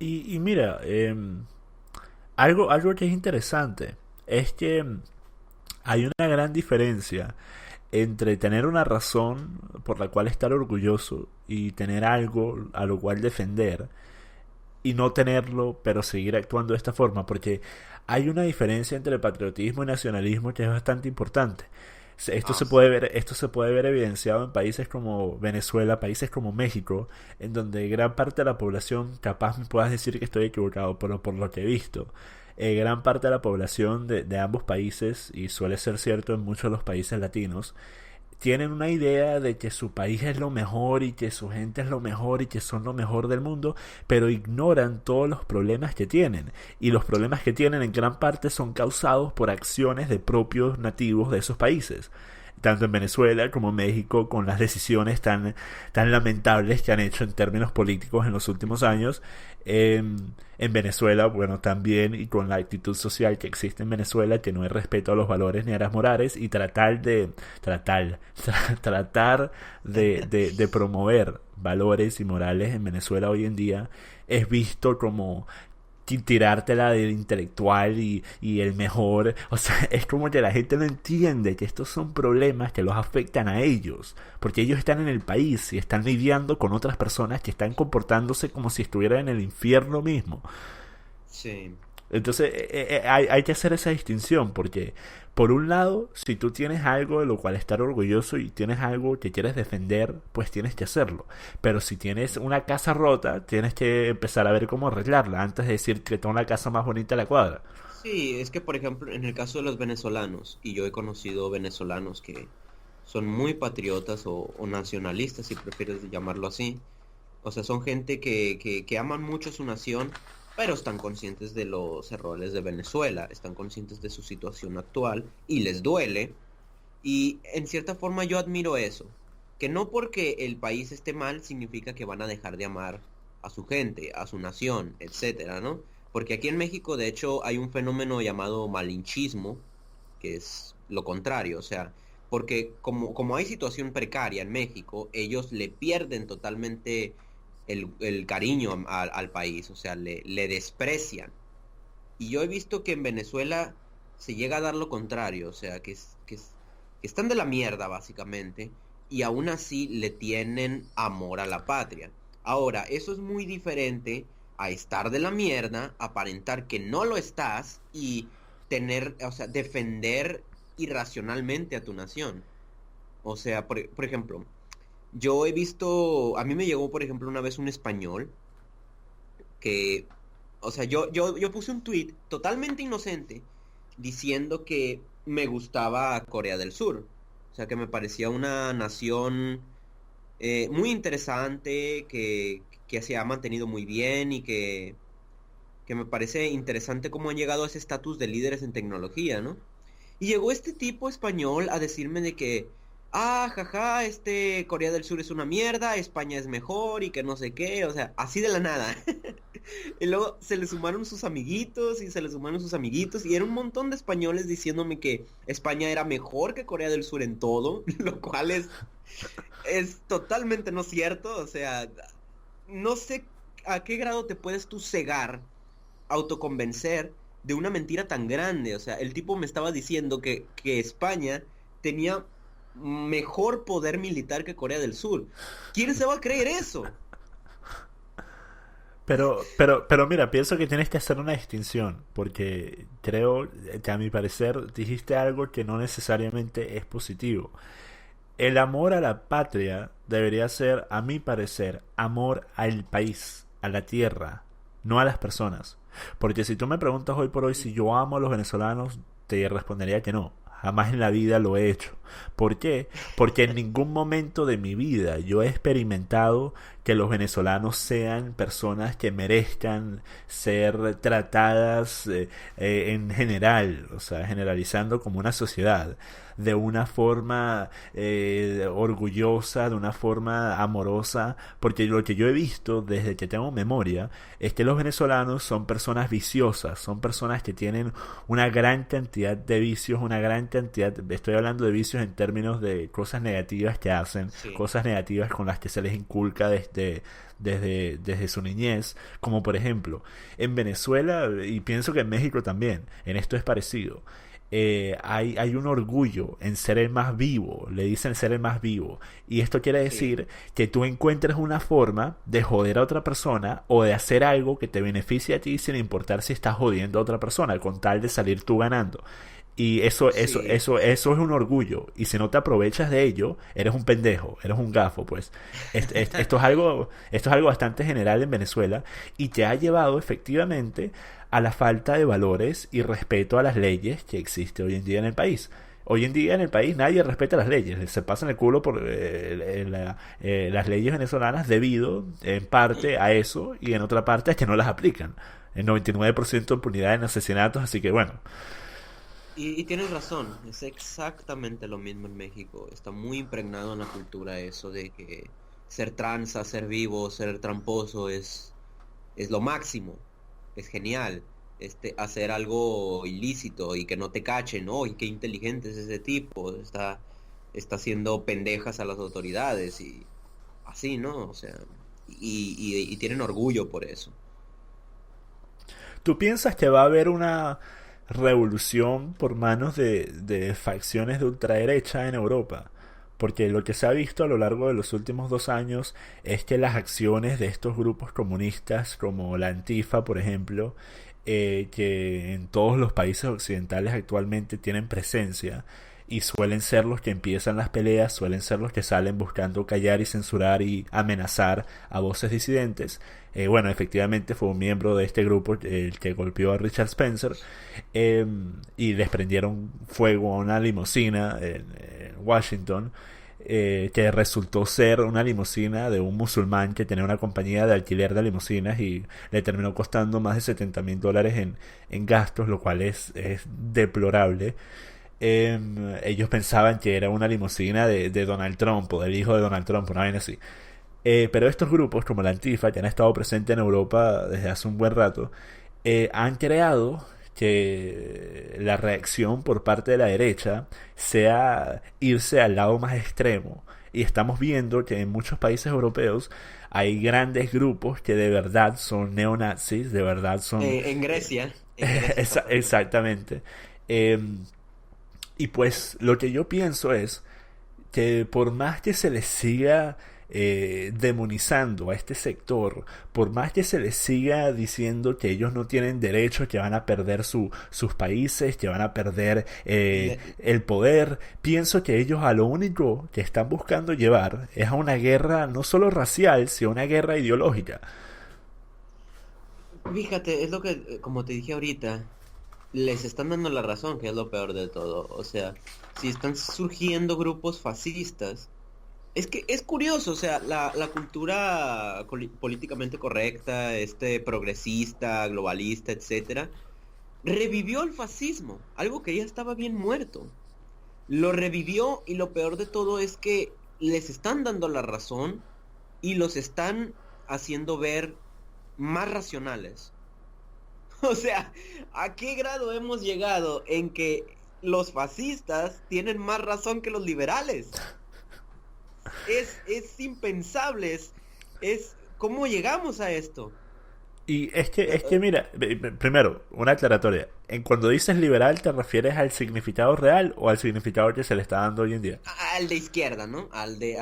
y mira, algo que es interesante es que hay una gran diferencia entre tener una razón por la cual estar orgulloso y tener algo a lo cual defender y no tenerlo pero seguir actuando de esta forma, porque hay una diferencia entre patriotismo y nacionalismo que es bastante importante. Ah, sí. Esto se puede ver evidenciado en países como Venezuela, países como México, en donde gran parte de la población, capaz me puedas decir que estoy equivocado, pero por lo que he visto, gran parte de la población de ambos países, y suele ser cierto en muchos de los países latinos, tienen una idea de que su país es lo mejor y que su gente es lo mejor y que son lo mejor del mundo, pero ignoran todos los problemas que tienen. Y los problemas que tienen en gran parte son causados por acciones de propios nativos de esos países, tanto en Venezuela como en México, con las decisiones tan lamentables que han hecho en términos políticos en los últimos años. En Venezuela, bueno, también, y con la actitud social que existe en Venezuela, que no hay respeto a los valores ni a las morales, y tratar de promover valores y morales en Venezuela hoy en día es visto como tirártela del intelectual y el mejor. O sea, es como que la gente no entiende que estos son problemas que los afectan a ellos, porque ellos están en el país y están lidiando con otras personas que están comportándose como si estuvieran en el infierno mismo. Sí. Entonces hay que hacer esa distinción, porque por un lado, si tú tienes algo de lo cual estar orgulloso y tienes algo que quieres defender, pues tienes que hacerlo. Pero si tienes una casa rota, tienes que empezar a ver cómo arreglarla antes de decir que tengo la casa más bonita de la cuadra. Sí, es que por ejemplo, en el caso de los venezolanos, y yo he conocido venezolanos que son muy patriotas o nacionalistas, si prefieres llamarlo así. O sea, son gente que aman mucho su nación, pero están conscientes de los errores de Venezuela, están conscientes de su situación actual y les duele. Y en cierta forma yo admiro eso, que no porque el país esté mal significa que van a dejar de amar a su gente, a su nación, etcétera, ¿no? Porque aquí en México, de hecho, hay un fenómeno llamado malinchismo, que es lo contrario, o sea, porque como hay situación precaria en México, ellos le pierden totalmente el cariño al país, o sea, le desprecian. Y yo he visto que en Venezuela se llega a dar lo contrario, o sea, que están de la mierda básicamente, y aún así le tienen amor a la patria. Ahora, eso es muy diferente a estar de la mierda, aparentar que no lo estás y tener, o sea, defender irracionalmente a tu nación. O sea, por ejemplo, yo he visto, a mí me llegó, por ejemplo, una vez un español que, o sea, yo puse un tweet totalmente inocente diciendo que me gustaba Corea del Sur. O sea, que me parecía una nación muy interesante, que se ha mantenido muy bien y que me parece interesante cómo han llegado a ese estatus de líderes en tecnología, ¿no? Y llegó este tipo español a decirme de que, jaja, Corea del Sur es una mierda, España es mejor y que no sé qué, o sea, así de la nada. Y luego se le sumaron sus amiguitos y se le sumaron sus amiguitos y era un montón de españoles diciéndome que España era mejor que Corea del Sur en todo, lo cual es totalmente no cierto, o sea, no sé a qué grado te puedes tú cegar, autoconvencer de una mentira tan grande. O sea, el tipo me estaba diciendo que España tenía mejor poder militar que Corea del Sur. ¿Quién se va a creer eso? Pero mira, pienso que tienes que hacer una distinción, porque creo que a mi parecer dijiste algo que no necesariamente es positivo. El amor a la patria debería ser, a mi parecer, amor al país, a la tierra, no a las personas. Porque si tú me preguntas hoy por hoy si yo amo a los venezolanos, te respondería que no. Jamás en la vida lo he hecho. ¿Por qué? Porque en ningún momento de mi vida yo he experimentado que los venezolanos sean personas que merezcan ser tratadas en general, o sea, generalizando como una sociedad, de una forma orgullosa, de una forma amorosa, porque lo que yo he visto desde que tengo memoria es que los venezolanos son personas viciosas, son personas que tienen una gran cantidad de vicios, una gran cantidad, estoy hablando de vicios en términos de cosas negativas que hacen, Sí. cosas negativas con las que se les inculca desde su niñez, como por ejemplo en Venezuela, y pienso que en México también, en esto es parecido. Hay un orgullo en ser el más vivo, le dicen ser el más vivo, y esto quiere Sí. decir que tú encuentres una forma de joder a otra persona o de hacer algo que te beneficie a ti sin importar si estás jodiendo a otra persona, con tal de salir tú ganando. Y Sí. eso es un orgullo. Y si no te aprovechas de ello, eres un pendejo, eres un gafo, pues. Esto es algo bastante general en Venezuela y te ha llevado efectivamente a la falta de valores y respeto a las leyes que existe hoy en día en el país. hoy en día en el país nadie respeta las leyes, se pasan el culo por las leyes venezolanas debido en parte a eso y en otra parte a que no las aplican. El 99% de impunidad en asesinatos, así que bueno. Y tienes razón, es exactamente lo mismo en México. Está muy impregnado en la cultura eso de que ser tranza, ser vivo, ser tramposo es lo máximo, es genial. Hacer algo ilícito y que no te cachen, ¿no? Y qué inteligente es ese tipo, está haciendo pendejas a las autoridades y así, ¿no? O sea, y tienen orgullo por eso. ¿Tú piensas que va a haber una revolución por manos de facciones de ultraderecha en Europa? Porque lo que se ha visto a lo largo de los últimos 2 años es que las acciones de estos grupos comunistas, como la Antifa, por ejemplo, que en todos los países occidentales actualmente tienen presencia y suelen ser los que empiezan las peleas, suelen ser los que salen buscando callar y censurar y amenazar a voces disidentes. Bueno, efectivamente fue un miembro de este grupo el que golpeó a Richard Spencer, y les prendieron fuego a una limusina en Washington, que resultó ser una limusina de un musulmán que tenía una compañía de alquiler de limusinas y le terminó costando más de $70,000 en gastos, lo cual es deplorable. Ellos pensaban que era una limusina de Donald Trump o del hijo de Donald Trump, una vaina así. Pero estos grupos, como la Antifa, que han estado presentes en Europa desde hace un buen rato, han creado que la reacción por parte de la derecha sea irse al lado más extremo. Y estamos viendo que en muchos países europeos hay grandes grupos que de verdad son neonazis, de verdad son... En Grecia pasó. exactamente. Eh, y pues lo que yo pienso es que por más que se les siga demonizando a este sector, por más que se les siga diciendo que ellos no tienen derecho, que van a perder sus países, que van a perder Le- el poder, pienso que ellos a lo único que están buscando llevar es a una guerra no solo racial, sino una guerra ideológica. Fíjate, es lo que, como te dije ahorita, les están dando la razón, que es lo peor de todo. O sea, si están surgiendo grupos fascistas, es que es curioso, o sea, la cultura políticamente correcta, progresista, globalista, etcétera, revivió el fascismo, algo que ya estaba bien muerto. Lo revivió y lo peor de todo es que les están dando la razón y los están haciendo ver más racionales. O sea, ¿a qué grado hemos llegado en que los fascistas tienen más razón que los liberales? Es impensable, ¿cómo llegamos a esto? Y es que, Eh, es que mira, primero, una aclaratoria. Cuando dices liberal, ¿te refieres al significado real o al significado que se le está dando hoy en día? Al de izquierda, ¿no?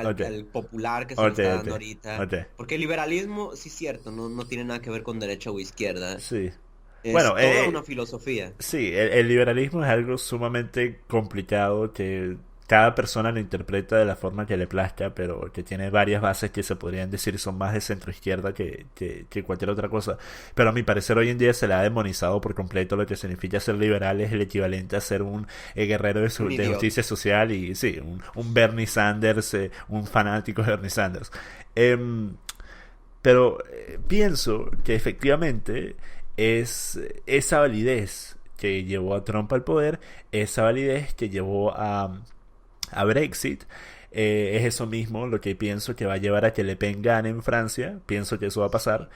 Ok, Al popular que se le ok, está ok, dando ahorita. ok. Porque el liberalismo, sí es cierto, no tiene nada que ver con derecha o izquierda. Sí. Bueno, Es toda una filosofía. sí, el liberalismo es algo sumamente complicado que cada persona lo interpreta de la forma que le plazca, pero que tiene varias bases que se podrían decir son más de centro izquierda que cualquier otra cosa. Pero a mi parecer hoy en día se le ha demonizado por completo. Lo que significa ser liberal es el equivalente a ser un guerrero Un de idiota. justicia social y sí, un Bernie Sanders, un fanático de Bernie Sanders. Em, pero pienso que efectivamente es esa validez que llevó a Trump al poder, esa validez que llevó a Brexit, es eso mismo lo que pienso que va a llevar a que Le Pen gane en Francia, pienso que eso va a pasar.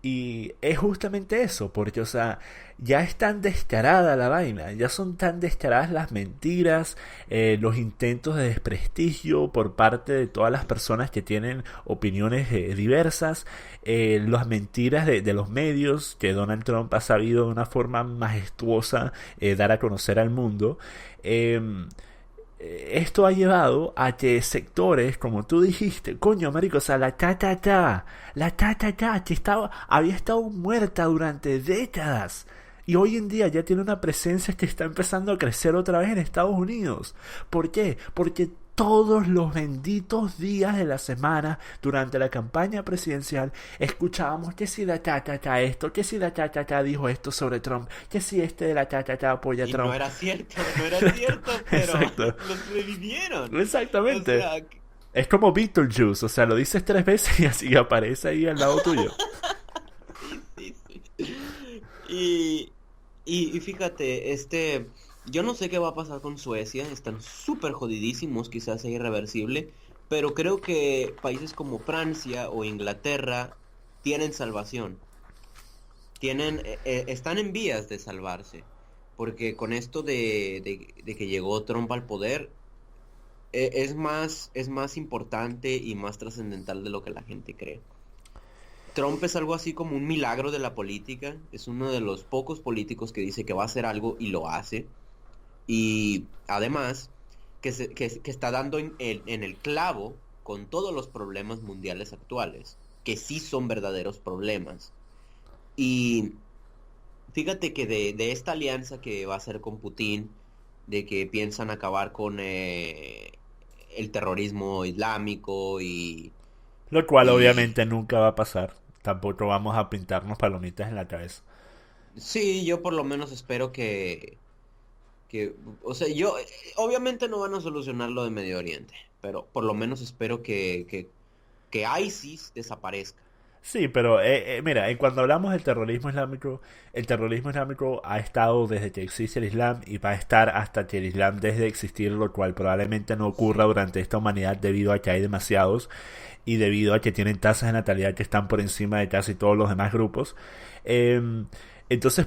Y es justamente eso, porque, o sea, ya es tan descarada la vaina, ya son tan descaradas las mentiras, los intentos de desprestigio por parte de todas las personas que tienen opiniones diversas, las mentiras de los medios que Donald Trump ha sabido de una forma majestuosa dar a conocer al mundo. Eh, Esto ha llevado a que sectores, como tú dijiste, coño, marico, o sea, la que había estado muerta durante décadas. Y hoy en día ya tiene una presencia que está empezando a crecer otra vez en Estados Unidos. ¿Por qué? Porque todos los benditos días de la semana durante la campaña presidencial escuchábamos que si la cha esto, que si la cha dijo esto sobre Trump, que si este de la cha apoya a Y Trump. no era cierto, pero Exacto. los revivieron. O Exactamente. sea, Es como Beetlejuice, o sea, lo dices 3 veces y así aparece ahí al lado tuyo. sí, sí. Y, y fíjate, yo no sé qué va a pasar con Suecia, están súper jodidísimos, quizás sea irreversible, pero creo que países como Francia o Inglaterra tienen salvación, están en vías de salvarse, porque con esto de que llegó Trump al poder, es más importante y más trascendental de lo que la gente cree. Trump es algo así como un milagro de la política, es uno de los pocos políticos que dice que va a hacer algo y lo hace. Y además, que está dando en el clavo con todos los problemas mundiales actuales, que sí son verdaderos problemas. Y fíjate que de esta alianza que va a hacer con Putin, de que piensan acabar con el terrorismo islámico Lo cual y obviamente nunca va a pasar. Tampoco vamos a pintarnos palomitas en la cabeza. sí, yo por lo menos espero o sea, obviamente no van a solucionar lo de Medio Oriente, pero por lo menos espero que ISIS desaparezca. Sí, pero mira, cuando hablamos del el terrorismo islámico ha estado desde que existe el Islam y va a estar hasta que el Islam deje de existir, lo cual probablemente no ocurra Sí. durante esta humanidad debido a que hay demasiados y debido a que tienen tasas de natalidad que están por encima de casi todos los demás grupos. Eh, entonces,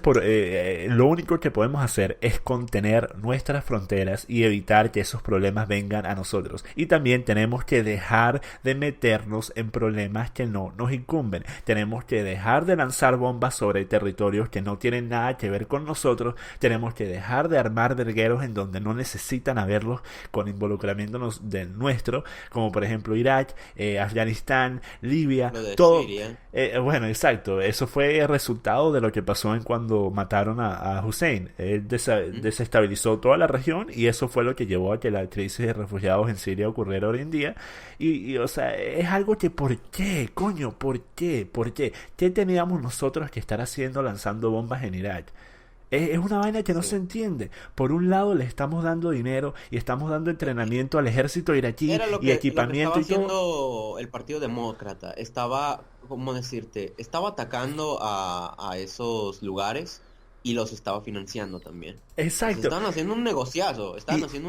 lo único que podemos hacer es contener nuestras fronteras y evitar que esos problemas vengan a nosotros. Y también tenemos que dejar de meternos en problemas que no nos incumben. Tenemos que dejar de lanzar bombas sobre territorios que no tienen nada que ver con nosotros. Tenemos que dejar de armar vergueros en donde no necesitan haberlos con involucramiento del nuestro, como por ejemplo Irak, Afganistán, Libia, Lo de todo. Siria. Bueno, exacto. Eso fue el resultado de lo que pasó en cuando mataron a Hussein. Él Ujú. desestabilizó toda la región y eso fue lo que llevó a que la crisis de refugiados en Siria ocurriera hoy en día. O sea, es algo que ¿por qué? Coño, ¿por qué? ¿Por qué? ¿Qué teníamos nosotros que estar haciendo lanzando bombas en Irak? Es una vaina que no se Sí. entiende. Por un lado le estamos dando dinero y estamos dando entrenamiento al ejército iraquí Era y lo que estaba equipamiento y todo. haciendo el Partido Demócrata. Estaba, ¿cómo decirte? Estaba atacando a esos lugares y los estaba financiando también. O sea, Exacto. estaban Y haciendo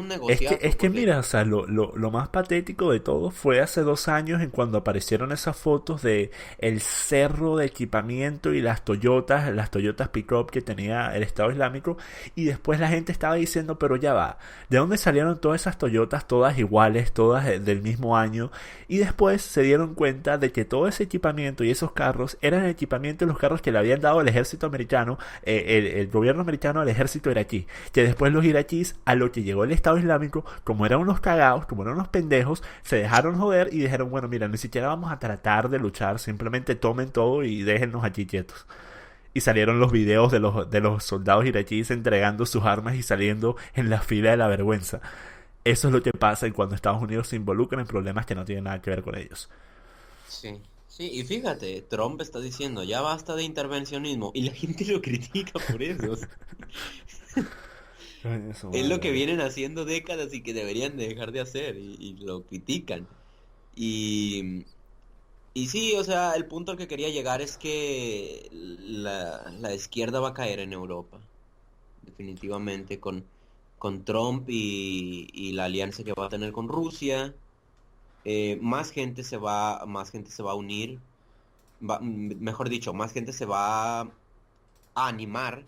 un es negociazo que porque mira, o sea, lo más patético de todo fue hace 2 años en cuando aparecieron esas fotos de el cerro de equipamiento y las Toyotas pick-up que tenía el Estado Islámico, y después la gente estaba diciendo, pero ya va, ¿de dónde salieron todas esas Toyotas todas iguales, todas del mismo año? Y después se dieron cuenta de que todo ese equipamiento y esos carros eran el equipamiento de los carros que le habían dado el ejército americano, el gobierno americano al ejército iraquí, que después los iraquíes, a lo que llegó el Estado Islámico, como eran unos cagados, como eran unos pendejos, se dejaron joder y dijeron, bueno, mira, ni siquiera vamos a tratar de luchar, simplemente tomen todo y déjennos aquí quietos. Y salieron los videos de los soldados iraquíes entregando sus armas y saliendo en la fila de la vergüenza. Eso es lo que pasa cuando Estados Unidos se involucra en problemas que no tienen nada que ver con ellos. sí. Sí, y fíjate, Trump está diciendo, ya basta de intervencionismo, y la gente lo critica por eso. Ay, eso, Es lo madre, que marico. vienen haciendo décadas y que deberían de dejar de hacer, y lo critican. Y, y sí, o sea, el punto al que quería llegar es que la izquierda va a caer en Europa, definitivamente, con Trump y la alianza que va a tener con Rusia. Más gente se va a unir, mejor dicho, más gente se va a animar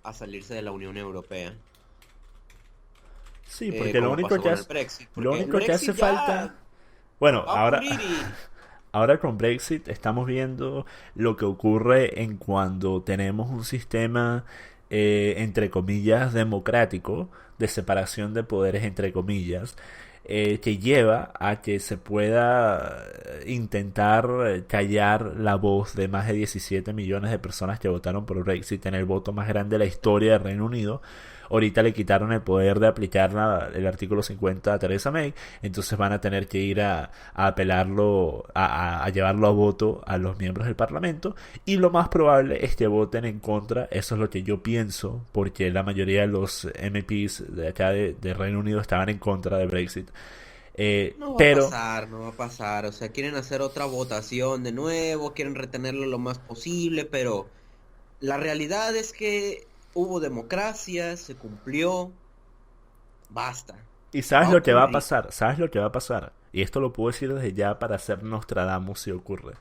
a salirse de la Unión Europea, Sí, porque como pasó con el Brexit, lo porque el único que hace Brexit ya falta. Bueno, va a ocurrir y ahora con Brexit estamos viendo lo que ocurre en cuando tenemos un sistema, entre comillas, democrático, de separación de poderes, entre comillas, que lleva a que se pueda intentar callar la voz de más de 17 millones de personas que votaron por Brexit en el voto más grande de la historia del Reino Unido. ahorita le quitaron el poder de aplicar el artículo 50 a Theresa May, entonces van a tener que ir a apelarlo, a llevarlo a voto a los miembros del Parlamento, y lo más probable es que voten en contra. Eso es lo que yo pienso, porque la mayoría de los MPs de acá de Reino Unido estaban en contra de Brexit. No va a Pero pasar, no va a pasar. O sea, quieren hacer otra votación de nuevo, quieren retenerlo lo más posible, pero la realidad es que hubo democracia, se cumplió, basta. ¿Y sabes Va a lo que va a ocurrir. pasar? ¿Sabes lo que va a pasar? Y esto lo puedo decir desde ya para hacer Nostradamus si ocurre.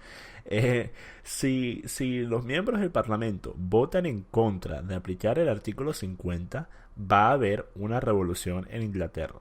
Si los miembros del Parlamento votan en contra de aplicar el artículo 50, va a haber una revolución en Inglaterra.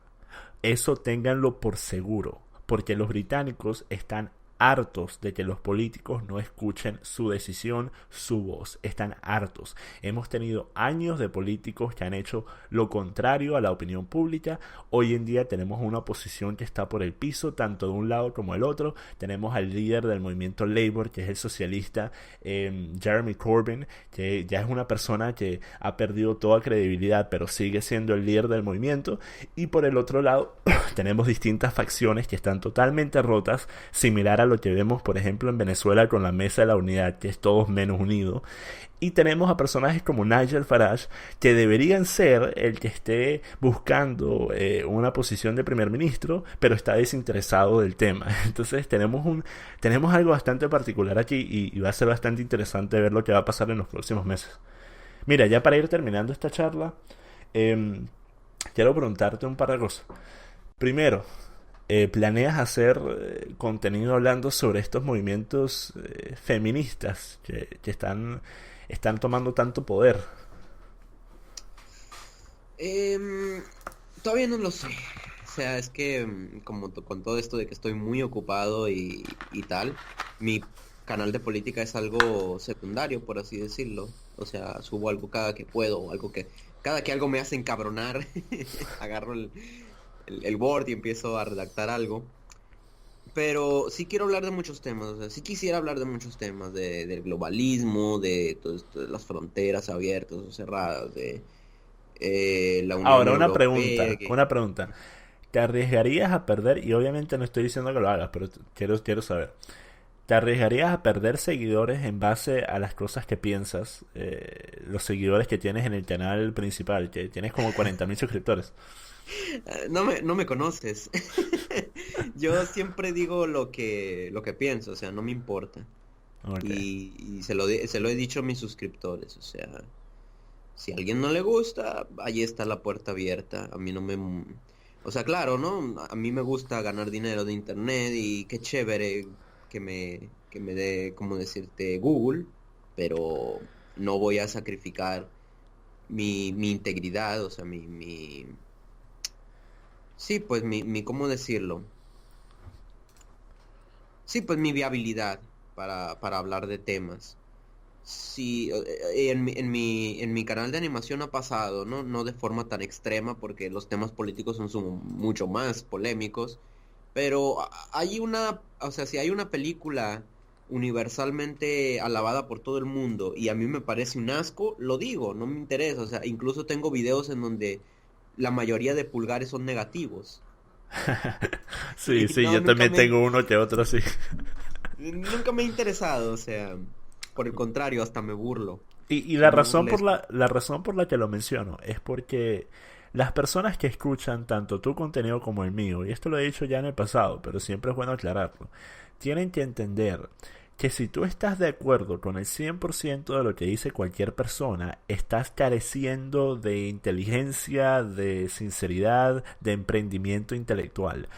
Eso ténganlo por seguro, porque los británicos están hartos de que los políticos no escuchen su decisión, su voz. Están hartos. Hemos tenido años de políticos que han hecho lo contrario a la opinión pública. Hoy en día tenemos una oposición que está por el piso, tanto de un lado como del otro. Tenemos al líder del movimiento Labour, que es el socialista Jeremy Corbyn, que ya es una persona que ha perdido toda credibilidad, pero sigue siendo el líder del movimiento. Y por el otro lado tenemos distintas facciones que están totalmente rotas, similar a lo que vemos, por ejemplo, en Venezuela con la Mesa de la Unidad, que es todos menos unido. Y tenemos a personajes como Nigel Farage, que deberían ser el que esté buscando una posición de primer ministro, pero está desinteresado del tema. Entonces tenemos algo bastante particular aquí, y va a ser bastante interesante ver lo que va a pasar en los próximos meses. Mira, ya para ir terminando esta charla, quiero preguntarte un par de cosas. Primero, ¿planeas hacer contenido hablando sobre estos movimientos feministas que están tomando tanto poder? Em, Todavía no lo sé. O sea, es que con todo esto de que estoy muy ocupado y tal, mi canal de política es algo secundario, por así decirlo. O sea, subo algo cada que puedo, o algo que cada que algo me hace encabronar, agarro el Word y empiezo a redactar algo. Pero sí quiero hablar de muchos temas, o sea, sí quisiera hablar de muchos temas, del globalismo, de todo esto, de las fronteras abiertas o cerradas, de la Unión Ahora, Europea, que una pregunta. ¿Te arriesgarías a perder? Y obviamente no estoy diciendo que lo hagas, pero quiero saber. ¿Te arriesgarías a perder seguidores en base a las cosas que piensas? Los seguidores que tienes en el canal principal, que tienes como 40.000 suscriptores. no me conoces. Yo siempre digo lo que pienso, o sea, no me importa. Ok. Y se lo he dicho a mis suscriptores, o sea, si a alguien no le gusta, ahí está la puerta abierta. A mí no me... O sea, claro, ¿no? A mí me gusta ganar dinero de internet y qué chévere que me dé, como decirte, Google, pero no voy a sacrificar mi integridad, o sea, sí, pues ¿cómo decirlo? Sí, pues mi viabilidad para hablar de temas. Sí, en mi canal de animación ha pasado, ¿no? No de forma tan extrema, porque los temas políticos son mucho más polémicos, pero hay o sea, si hay una película universalmente alabada por todo el mundo y a mí me parece un asco, lo digo, no me interesa, o sea, incluso tengo videos en donde la mayoría de pulgares son negativos. Sí, Y sí, no, yo también tengo uno que otro así. nunca me ha interesado, o sea, por el contrario, hasta me burlo. Y Soy la muy razón por molesto. la razón por la que lo menciono es porque las personas que escuchan tanto tu contenido como el mío, y esto lo he dicho ya en el pasado, pero siempre es bueno aclararlo, tienen que entender que si tú estás de acuerdo con el 100% de lo que dice cualquier persona, estás careciendo de inteligencia, de sinceridad, de emprendimiento intelectual.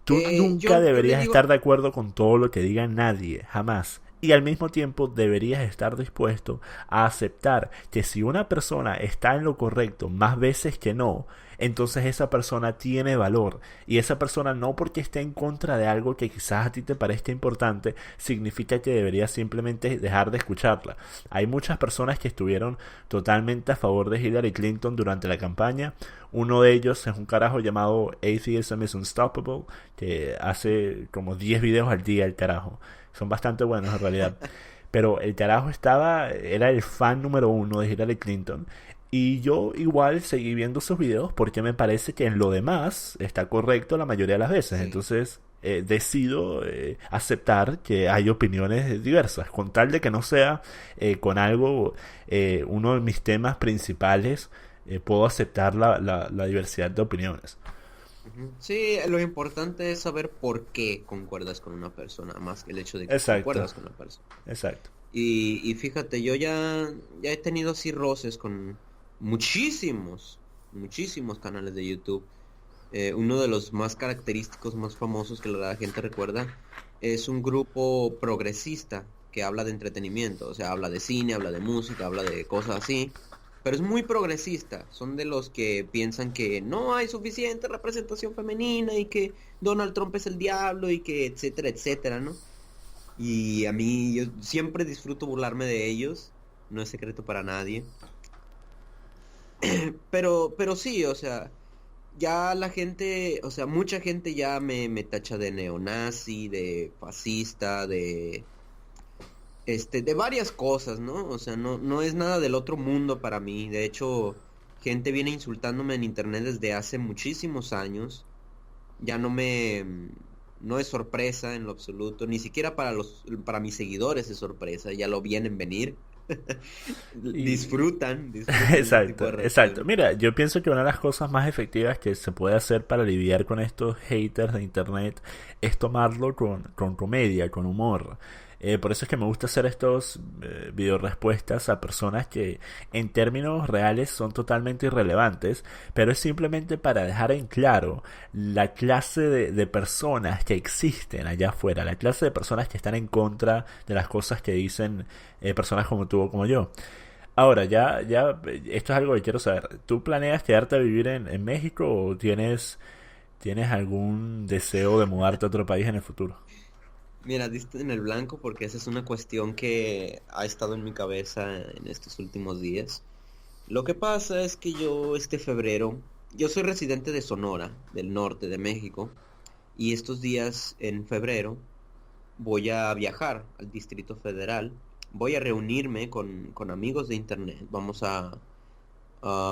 Tú nunca Yo le deberías estar digo, de acuerdo con todo lo que diga nadie, jamás. Y al mismo tiempo deberías estar dispuesto a aceptar que si una persona está en lo correcto más veces que no, entonces esa persona tiene valor. Y esa persona, no porque esté en contra de algo que quizás a ti te parezca importante, significa que deberías simplemente dejar de escucharla. Hay muchas personas que estuvieron totalmente a favor de Hillary Clinton durante la campaña. Uno de ellos es un carajo llamado Atheism is Unstoppable, que hace como 10 videos al día el carajo. Son bastante buenos en realidad. Pero el carajo era el fan número uno de Hillary Clinton. Y yo igual seguí viendo sus videos porque me parece que en lo demás está correcto la mayoría de las veces. Sí. Entonces decido aceptar que hay opiniones diversas, con tal de que no sea con algo, uno de mis temas principales, puedo aceptar la diversidad de opiniones. Ujú. Sí, lo importante es saber por qué concuerdas con una persona, más que el hecho de que Exacto, concuerdas con la persona. exacto. Y fíjate, yo ya he tenido así roces con muchísimos, muchísimos canales de YouTube. Uno de los más característicos, más famosos que la gente recuerda, es un grupo progresista que habla de entretenimiento, o sea, habla de cine, habla de música, habla de cosas así, pero es muy progresista. Son de los que piensan que no hay suficiente representación femenina y que Donald Trump es el diablo y que etcétera, etcétera, ¿no? Y a mí, yo siempre disfruto burlarme de ellos, no es secreto para nadie. Pero sí, o sea, ya la gente, o sea, mucha gente ya me tacha de neonazi, de fascista, de varias cosas, ¿no? O sea, no es nada del otro mundo para mí. De hecho, gente viene insultándome en internet desde hace muchísimos años. Ya no es sorpresa en lo absoluto, ni siquiera para mis seguidores es sorpresa, ya lo vienen venir. Y Disfrutan ese tipo exacto, de exacto. reacciones. Mira, yo pienso que una de las cosas más efectivas que se puede hacer para lidiar con estos haters de internet es tomarlo con comedia, con humor. Por eso es que me gusta hacer estos video respuestas a personas que en términos reales son totalmente irrelevantes, pero es simplemente para dejar en claro la clase de personas que existen allá afuera, la clase de personas que están en contra de las cosas que dicen personas como tú o como yo. Ahora, esto es algo que quiero saber. ¿Tú planeas quedarte a vivir en México o tienes algún deseo de mudarte a otro país en el futuro? Mira, diste en el blanco porque esa es una cuestión que ha estado en mi cabeza en estos últimos días. Lo que pasa es que yo este febrero, yo soy residente de Sonora, del norte de México, y estos días en febrero voy a viajar al Distrito Federal, voy a reunirme con amigos de internet, vamos a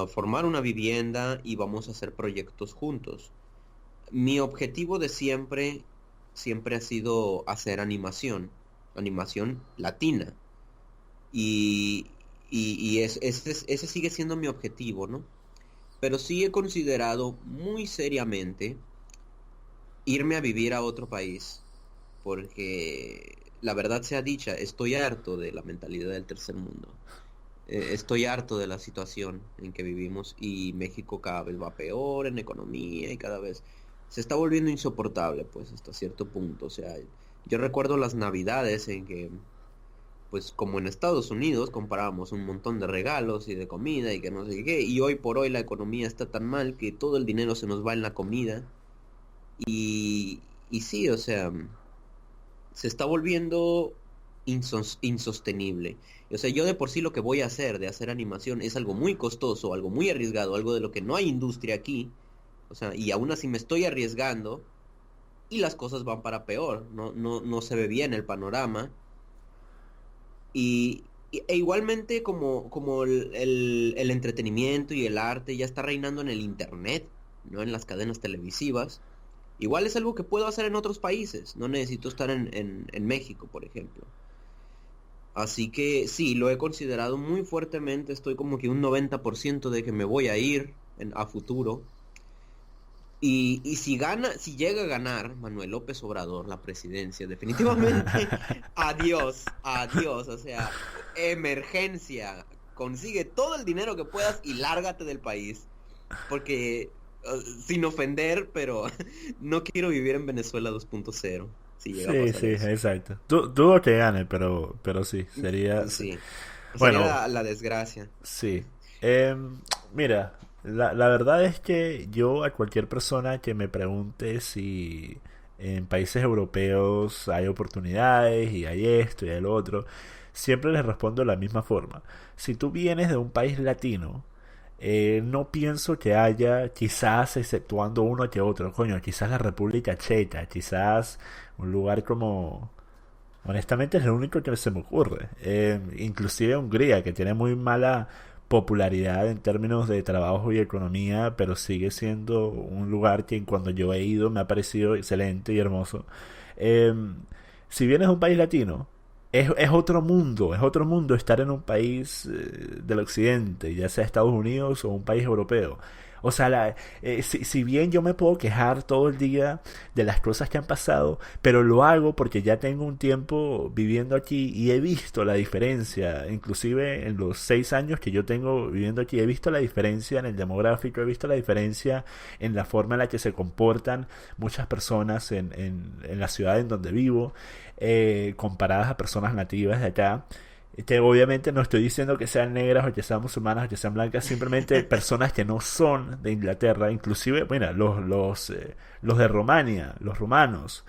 formar una vivienda y vamos a hacer proyectos juntos. Mi objetivo de siempre ha sido hacer animación latina. Y, ese sigue siendo mi objetivo, ¿no? Pero sí he considerado muy seriamente irme a vivir a otro país, porque la verdad sea dicha, estoy harto de la mentalidad del tercer mundo. Estoy harto de la situación en que vivimos y México cada vez va peor en economía y cada vez se está volviendo insoportable, pues hasta cierto punto. O sea, yo recuerdo las navidades en que, pues como en Estados Unidos, comparábamos un montón de regalos y de comida y que no sé qué, y hoy por hoy la economía está tan mal que todo el dinero se nos va en la comida y sí, o sea, se está volviendo insostenible. O sea, yo de por sí lo que voy a hacer de hacer animación es algo muy costoso, algo muy arriesgado, algo de lo que no hay industria aquí. O sea, y aún así me estoy arriesgando y las cosas van para peor. No se ve bien el panorama. E igualmente como el entretenimiento y el arte ya está reinando en el internet, no en las cadenas televisivas. Igual es algo que puedo hacer en otros países. No necesito estar en México, por ejemplo. Así que sí, lo he considerado muy fuertemente. Estoy como que un 90% de que me voy a ir a futuro. Y si llega a ganar Manuel López Obrador la presidencia, definitivamente, adiós, adiós. O sea, emergencia. Consigue todo el dinero que puedas y lárgate del país. Porque, sin ofender, pero no quiero vivir en Venezuela 2.0 si llega a Sí, pasar sí, eso. exacto. Dudo que gane, pero sí, sería... Sí, sería Bueno, la desgracia. sí. Mira, la verdad es que yo a cualquier persona que me pregunte si en países europeos hay oportunidades y hay esto y hay lo otro, siempre les respondo de la misma forma. Si tú vienes de un país latino, no pienso que haya, quizás exceptuando uno que otro, coño, quizás la República Checa, quizás un lugar como... Honestamente es lo único que se me ocurre. Inclusive Hungría, que tiene muy mala popularidad en términos de trabajo y economía, pero sigue siendo un lugar que cuando yo he ido me ha parecido excelente y hermoso. Eh, si bien es un país latino, es otro mundo estar en un país del occidente, ya sea Estados Unidos o un país europeo. O sea, si bien yo me puedo quejar todo el día de las cosas que han pasado, pero lo hago porque ya tengo un tiempo viviendo aquí y he visto la diferencia, inclusive en los 6 años que yo tengo viviendo aquí, he visto la diferencia en el demográfico, he visto la diferencia en la forma en la que se comportan muchas personas en la ciudad en donde vivo, comparadas a personas nativas de acá. Obviamente no estoy diciendo que sean negras o que sean musulmanas o que sean blancas, simplemente personas que no son de Inglaterra, inclusive, mira, los de Romania, los rumanos,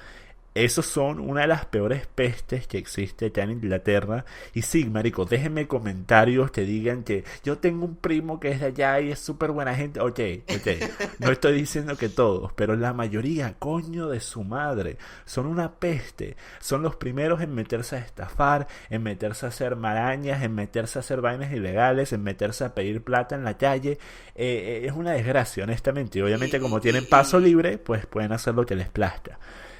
esos son una de las peores pestes que existe acá en Inglaterra. Y sí, marico, déjenme comentarios que digan que yo tengo un primo que es de allá y es súper buena gente. Ok, ok. No estoy diciendo que todos, pero la mayoría, coño de su madre, son una peste. Son los primeros en meterse a estafar, en meterse a hacer marañas, en meterse a hacer vainas ilegales, en meterse a pedir plata en la calle. Es una desgracia, honestamente. Y obviamente como tienen paso libre, pues pueden hacer lo que les plazca.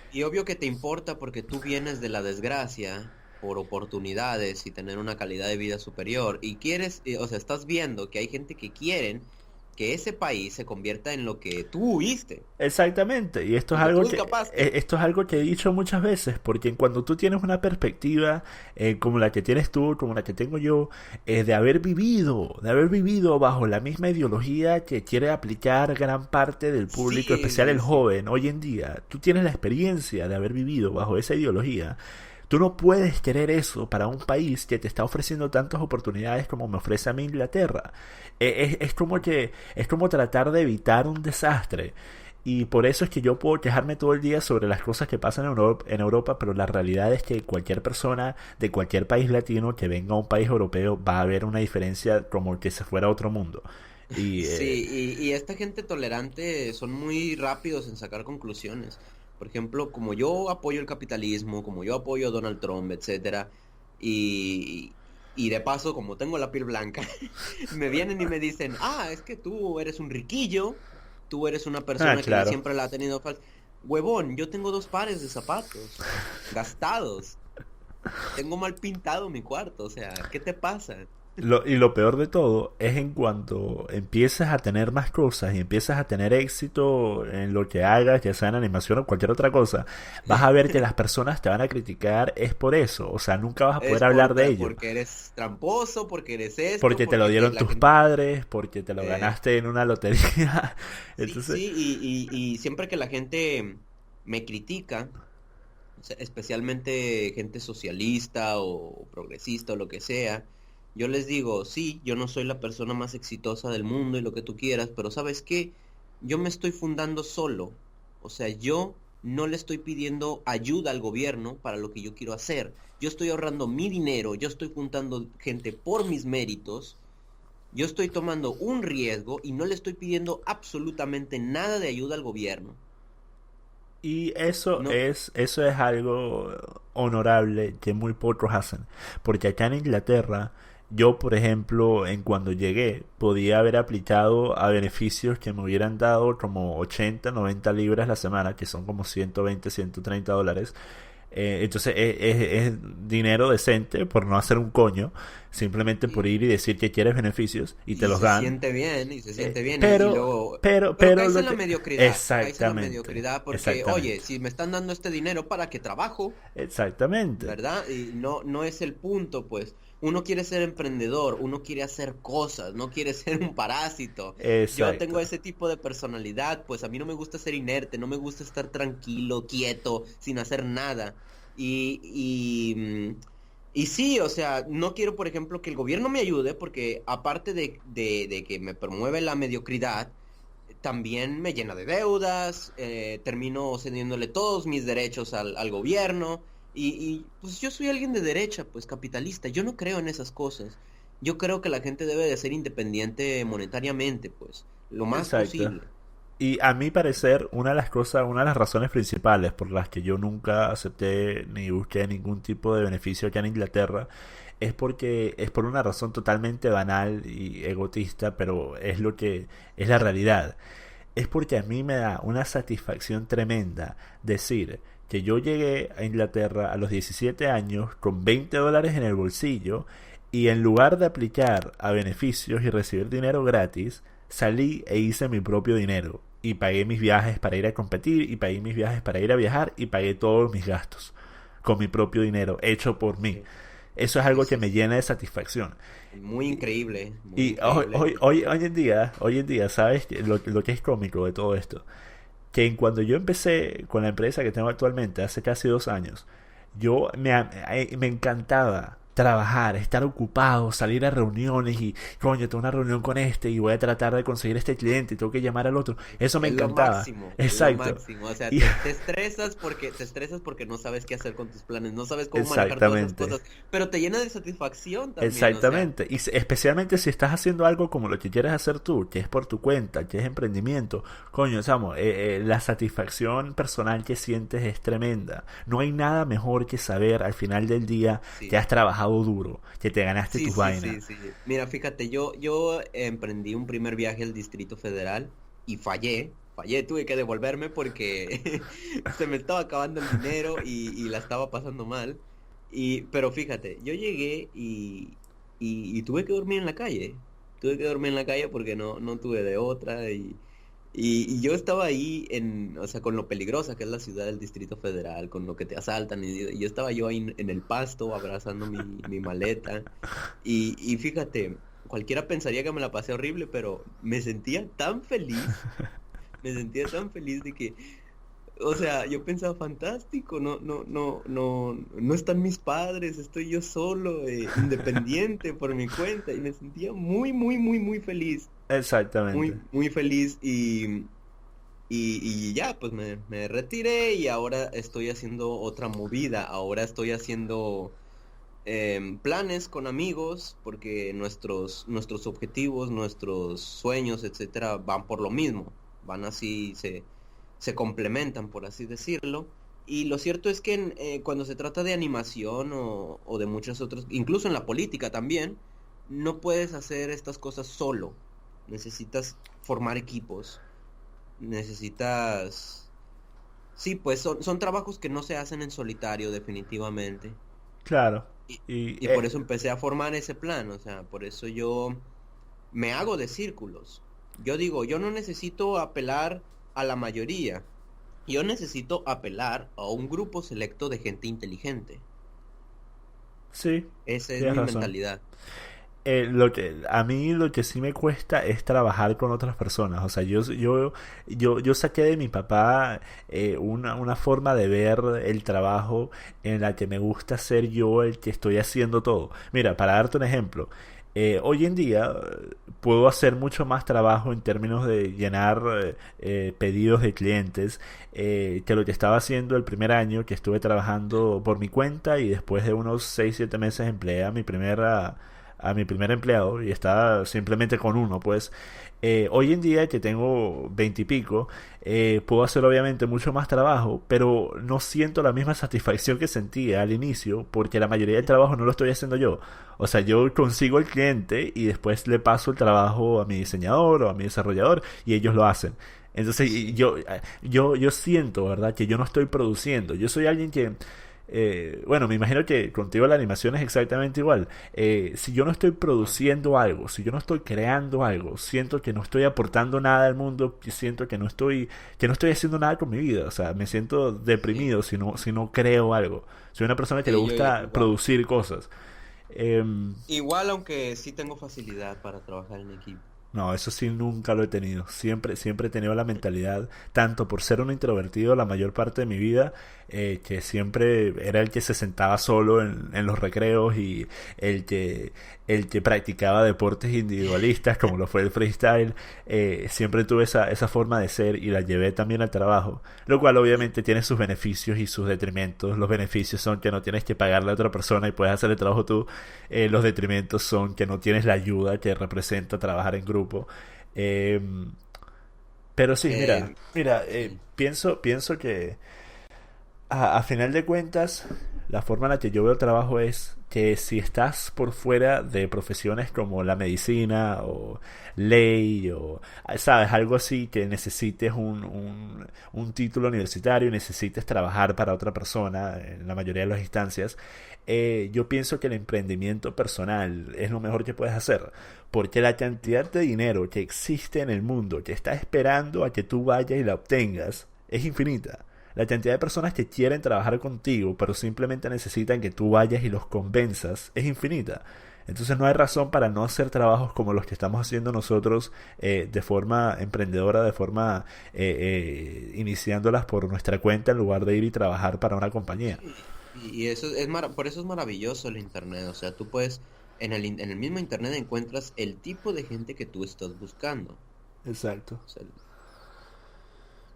Y obvio que te importa porque tú vienes de la desgracia por oportunidades y tener una calidad de vida superior y quieres, o sea, estás viendo que hay gente que quieren que ese país se convierta en lo que tú huiste, Exactamente, y lo que tú escapaste. esto es algo que he dicho muchas veces, porque cuando tú tienes una perspectiva como la que tienes tú, como la que tengo yo, de haber vivido bajo la misma ideología que quiere aplicar gran parte del público, Sí, especial sí, el sí. joven, hoy en día, tú tienes la experiencia de haber vivido bajo esa ideología. Tú no puedes querer eso para un país que te está ofreciendo tantas oportunidades como me ofrece a mí Inglaterra. Es como tratar de evitar un desastre. Y por eso es que yo puedo quejarme todo el día sobre las cosas que pasan en Europa, pero la realidad es que cualquier persona de cualquier país latino que venga a un país europeo va a ver una diferencia como que se fuera a otro mundo. Y Sí, y esta gente tolerante son muy rápidos en sacar conclusiones. Por ejemplo, como yo apoyo el capitalismo, como yo apoyo a Donald Trump, etcétera, y, y de paso, como tengo la piel blanca, me vienen y me dicen, ah, es que tú eres un riquillo, tú eres una persona que claro. siempre la ha tenido fácil. Huevón, yo tengo 2 pares de zapatos gastados, tengo mal pintado mi cuarto, o sea, ¿qué te pasa? Y lo peor de todo es en cuanto empiezas a tener más cosas y empiezas a tener éxito en lo que hagas, ya sea en animación o cualquier otra cosa, vas a ver que las personas te van a criticar es por eso. O sea, nunca vas a Es poder hablar de ello. porque eres tramposo, porque eres esto, Porque te lo dieron la tus gente... padres, porque te lo eh, ganaste en una lotería. sí, Entonces, sí, y siempre que la gente me critica, o sea, especialmente gente socialista o progresista o lo que sea, yo les digo, sí, yo no soy la persona más exitosa del mundo y lo que tú quieras, pero ¿sabes qué? Yo me estoy fundando solo. O sea, yo no le estoy pidiendo ayuda al gobierno para lo que yo quiero hacer. Yo estoy ahorrando mi dinero, yo estoy juntando gente por mis méritos, yo estoy tomando un riesgo y no le estoy pidiendo absolutamente nada de ayuda al gobierno. y No, eso es algo honorable que muy pocos hacen. Porque acá en Inglaterra, yo, por ejemplo, en cuando llegué, podía haber aplicado a beneficios que me hubieran dado como 80 90 libras la semana, que son como 120 $130. Entonces es dinero decente por no hacer un coño, simplemente por y, ir y decir que quieres beneficios y te y los se dan. siente bien, y se Eh, siente bien, y pero, luego... Pero pero caes lo en la que... mediocridad, caes en la Exactamente, mediocridad porque, oye, exactamente, si me están dando este dinero para que trabajo, exactamente, ¿verdad? Y no, no es el punto, pues. Uno quiere ser emprendedor, uno quiere hacer cosas, no quiere ser un parásito. Yo exacto. tengo ese tipo de personalidad, pues a mí no me gusta ser inerte, no me gusta estar tranquilo, quieto, sin hacer nada. Y, y, y sí, o sea, no quiero, por ejemplo, que el gobierno me ayude, porque aparte de que me promueve la mediocridad, también me llena de deudas, termino cediéndole todos mis derechos al gobierno pues yo soy alguien de derecha, pues capitalista, yo no creo en esas cosas. Yo creo que la gente debe de ser independiente monetariamente, pues, lo más Exacto. posible. Y a mi parecer, una de las razones principales por las que yo nunca acepté ni busqué ningún tipo de beneficio acá en Inglaterra es porque es por una razón totalmente banal y egotista, pero es lo que es la realidad. Es porque a mí me da una satisfacción tremenda decir que yo llegué a Inglaterra a los 17 años con $20 en el bolsillo y en lugar de aplicar a beneficios y recibir dinero gratis, salí e hice mi propio dinero y pagué mis viajes para ir a competir y pagué mis viajes para ir a viajar y pagué todos mis gastos con mi propio dinero, hecho por mí. Sí, Eso es sí, algo que sí, me sí. llena de satisfacción. Muy Y hoy, increíble hoy, eso. hoy, hoy en día, ¿sabes lo que es cómico de todo esto? Que en cuando yo empecé con la empresa que tengo actualmente, hace casi 2 años, me encantaba trabajar, estar ocupado, salir a reuniones y, coño, tengo una reunión con este y voy a tratar de conseguir este cliente y tengo que llamar al otro. Eso me Es lo encantaba. máximo, es lo Exacto. máximo. O sea, Y, te estresas porque no sabes qué hacer con tus planes, no sabes cómo manejar todas esas exactamente. cosas, pero te llena de satisfacción también, o sea, Exactamente, y especialmente si estás haciendo algo como lo que quieres hacer tú, que es por tu cuenta, que es emprendimiento, coño, Samo, la satisfacción personal que sientes es tremenda. No hay nada mejor que saber al final del día que sí. has trabajado duro, que te ganaste Sí, tus sí, vainas. sí, sí. Mira, fíjate, yo emprendí un primer viaje al Distrito Federal y fallé, tuve que devolverme porque se me estaba acabando el dinero y la estaba pasando mal. Pero fíjate, yo llegué y tuve que dormir en la calle. Tuve que dormir en la calle porque no tuve de otra y yo estaba ahí o sea, con lo peligrosa que es la ciudad del Distrito Federal, con lo que te asaltan y yo estaba yo ahí en el pasto abrazando mi maleta. Y fíjate, cualquiera pensaría que me la pasé horrible, pero me sentía tan feliz de que, o sea, yo pensaba fantástico, no están mis padres, estoy yo solo, independiente por mi cuenta, y me sentía muy, muy, muy, muy feliz, Exactamente. muy, muy feliz, y ya, pues me retiré y ahora estoy haciendo otra movida, ahora estoy haciendo planes con amigos, porque nuestros objetivos, nuestros sueños, etcétera, van por lo mismo, van así, se complementan, por así decirlo. Y lo cierto es que cuando se trata de animación o de muchas otras, incluso en la política también, no puedes hacer estas cosas solo. Necesitas formar equipos, necesitas... Sí, pues son trabajos que no se hacen en solitario, definitivamente. Claro. Y, Y y por eso empecé a formar ese plan, o sea, por eso yo me hago de círculos. Yo digo, yo no necesito apelar a la mayoría, yo necesito apelar a un grupo selecto de gente inteligente. sí, Esa es tienes mi razón. mentalidad. A mí lo que sí me cuesta es trabajar con otras personas. O sea, yo saqué de mi papá una forma de ver el trabajo en la que me gusta ser yo el que estoy haciendo todo. Mira, para darte un ejemplo, hoy en día puedo hacer mucho más trabajo en términos de llenar pedidos de clientes que lo que estaba haciendo el primer año que estuve trabajando por mi cuenta y después de unos 6 7 meses empleé a mi primer empleado y estaba simplemente con uno, pues hoy en día que tengo 20 y pico, puedo hacer obviamente mucho más trabajo, pero no siento la misma satisfacción que sentía al inicio porque la mayoría del trabajo no lo estoy haciendo yo. O sea, yo consigo el cliente y después le paso el trabajo a mi diseñador o a mi desarrollador y ellos lo hacen. Entonces Sí, yo siento, ¿verdad? Que yo no estoy produciendo. Yo soy alguien que bueno, me imagino que contigo la animación es exactamente igual. Si yo no estoy ajá, produciendo algo, si yo no estoy creando algo, siento que no estoy aportando nada al mundo, que siento que no estoy haciendo nada con mi vida. O sea, me siento sí, deprimido si no creo algo. Soy una persona que le sí, yo gusta igual. producir cosas. Em, Igual, aunque sí tengo facilidad para trabajar en equipo. No, eso sí nunca lo he tenido. Siempre he tenido la mentalidad, tanto por ser un introvertido la mayor parte de mi vida, que siempre era el que se sentaba solo en los recreos y el que, el que practicaba deportes individualistas como lo fue el freestyle. Siempre tuve esa forma de ser y la llevé también al trabajo, lo cual obviamente tiene sus beneficios y sus detrimentos. Los beneficios son que no tienes que pagarle a otra persona y puedes hacer el trabajo tú. Los detrimentos son que no tienes la ayuda que representa trabajar en grupo. Eh, Pero sí, Eh, sí. pienso que a final de cuentas, la forma en la que yo veo el trabajo es que si estás por fuera de profesiones como la medicina o ley o, sabes, algo así que necesites un título universitario y necesites trabajar para otra persona en la mayoría de las instancias, yo pienso que el emprendimiento personal es lo mejor que puedes hacer. Porque la cantidad de dinero que existe en el mundo, que está esperando a que tú vayas y la obtengas, es infinita. La cantidad de personas que quieren trabajar contigo, pero simplemente necesitan que tú vayas y los convenzas, es infinita. Entonces no hay razón para no hacer trabajos como los que estamos haciendo nosotros de forma emprendedora, de forma iniciándolas por nuestra cuenta en lugar de ir y trabajar para una compañía. Sí, y eso por eso es maravilloso el internet. O sea, tú puedes, en el mismo internet encuentras el tipo de gente que tú estás buscando. Exacto. O sea,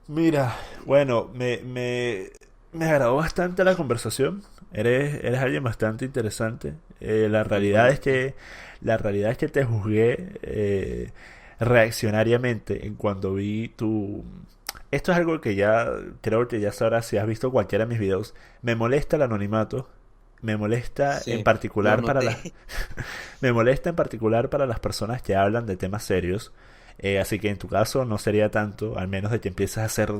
Mira, bueno, me agradó bastante la conversación. Eres alguien bastante interesante. igualmente. La realidad es que te juzgué reaccionariamente en cuando vi tu. Esto es algo que ya creo que ya sabrás si has visto cualquiera de mis videos. Me molesta el anonimato. Me molesta en Sí, lo particular para las noté. me molesta en particular para las personas que hablan de temas serios. Así que en tu caso no sería tanto, al menos de que empieces a hacer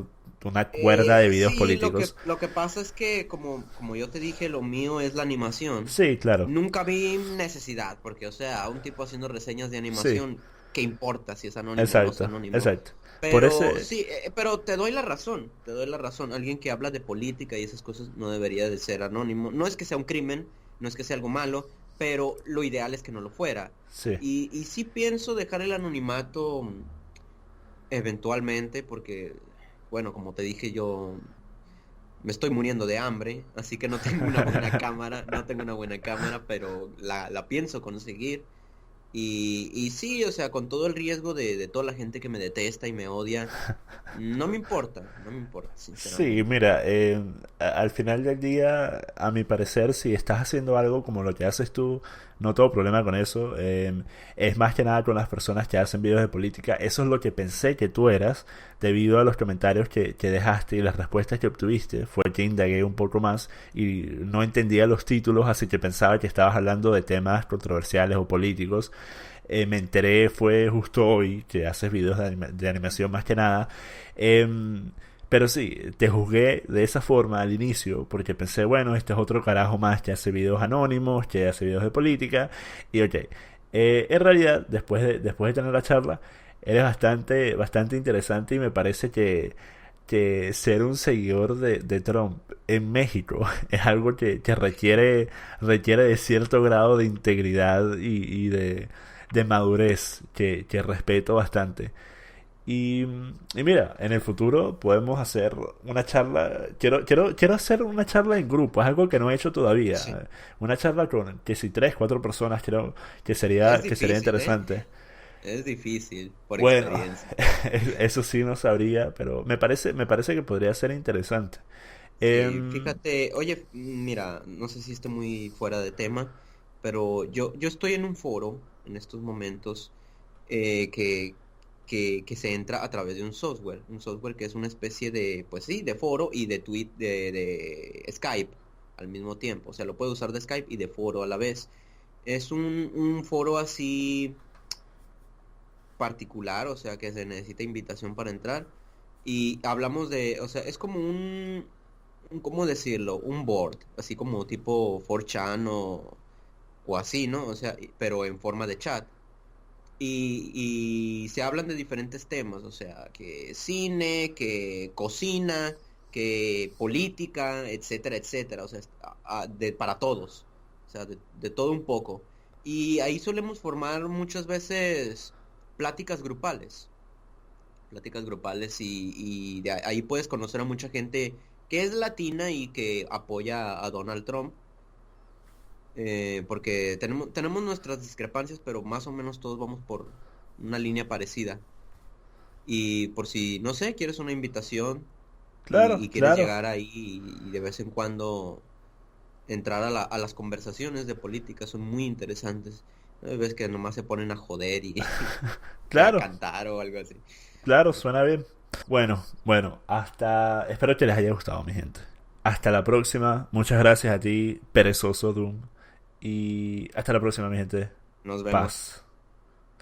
una cuerda de videos Sí, políticos. lo que pasa es que, como yo te dije, lo mío es la animación. Sí, claro. Nunca vi necesidad, porque, o sea, un tipo haciendo reseñas de Sí, animación, ¿qué importa si es anónimo o no es exacto, anónimo? exacto. Por Pero ese, sí, pero te doy la razón, te doy la razón. Alguien que habla de política y esas cosas no debería de ser anónimo. No es que sea un crimen, no es que sea algo malo, pero lo ideal es que no lo fuera. sí. Y sí pienso dejar el anonimato eventualmente, porque, bueno, como te dije, yo me estoy muriendo de hambre, así que no tengo una buena cámara, no tengo una buena cámara, pero la pienso conseguir. Y sí, o sea, con todo el riesgo de toda la gente que me detesta y me odia, no me importa, no me importa, Sí, sinceramente. mira, al final del día, a mi parecer, si estás haciendo algo como lo que haces tú, no tengo problema con eso. Es más que nada con las personas que hacen videos de política. Eso es lo que pensé que tú eras, debido a los comentarios que dejaste y las respuestas que obtuviste. Fue que indagué un poco más y no entendía los títulos, así que pensaba que estabas hablando de temas controversiales o políticos. Me enteré fue justo hoy que haces videos de animación más que nada. Pero sí, te juzgué de esa forma al inicio, porque pensé, bueno, este es otro carajo más que hace videos anónimos, que hace videos de política, y ok. En realidad, después de tener la charla, eres bastante interesante y me parece que ser un seguidor de Trump en México es algo que requiere de cierto grado de integridad y de madurez que respeto bastante. Y mira, en el futuro podemos hacer una charla. Quiero hacer una charla en grupo, es algo que no he hecho Sí, todavía. Una charla con que si tres, cuatro personas, creo es que sería difícil, ¿eh? interesante. Es difícil, por Bueno, experiencia. eso sí no sabría, pero me parece que podría ser interesante. Sí, Em, fíjate, oye, mira, no sé si esté muy fuera de tema, pero yo estoy en un foro en estos momentos eh, que, que se entra a través de un software que es una especie de, pues sí, de foro y de tweet de Skype al mismo tiempo, o sea, lo puedo usar de Skype y de foro a la vez. Es un foro así particular, o sea, que se necesita invitación para entrar. Y hablamos de, o sea, es como ¿cómo decirlo? Un board, así como tipo 4chan o así, ¿no? O sea, pero en forma de chat. Y se hablan de diferentes temas, o sea, que cine, que cocina, que política, etcétera, etcétera, o sea, para todos, o sea, de todo un poco. Y ahí solemos formar muchas veces pláticas grupales, y ahí puedes conocer a mucha gente que es latina y que apoya a Donald Trump, porque tenemos nuestras discrepancias, pero más o menos todos vamos por una línea parecida. Y por si, no sé, quieres una invitación claro, y quieres claro. llegar ahí y de vez en cuando entrar a las conversaciones de política, son muy interesantes. Ves que nomás se ponen a joder y, y a Claro, cantar o algo así. Claro, suena bien. Bueno, hasta... Espero que les haya gustado, mi gente. Hasta la próxima. Muchas gracias a ti, perezoso Doom. Y hasta la próxima, mi gente. Nos vemos. Paz.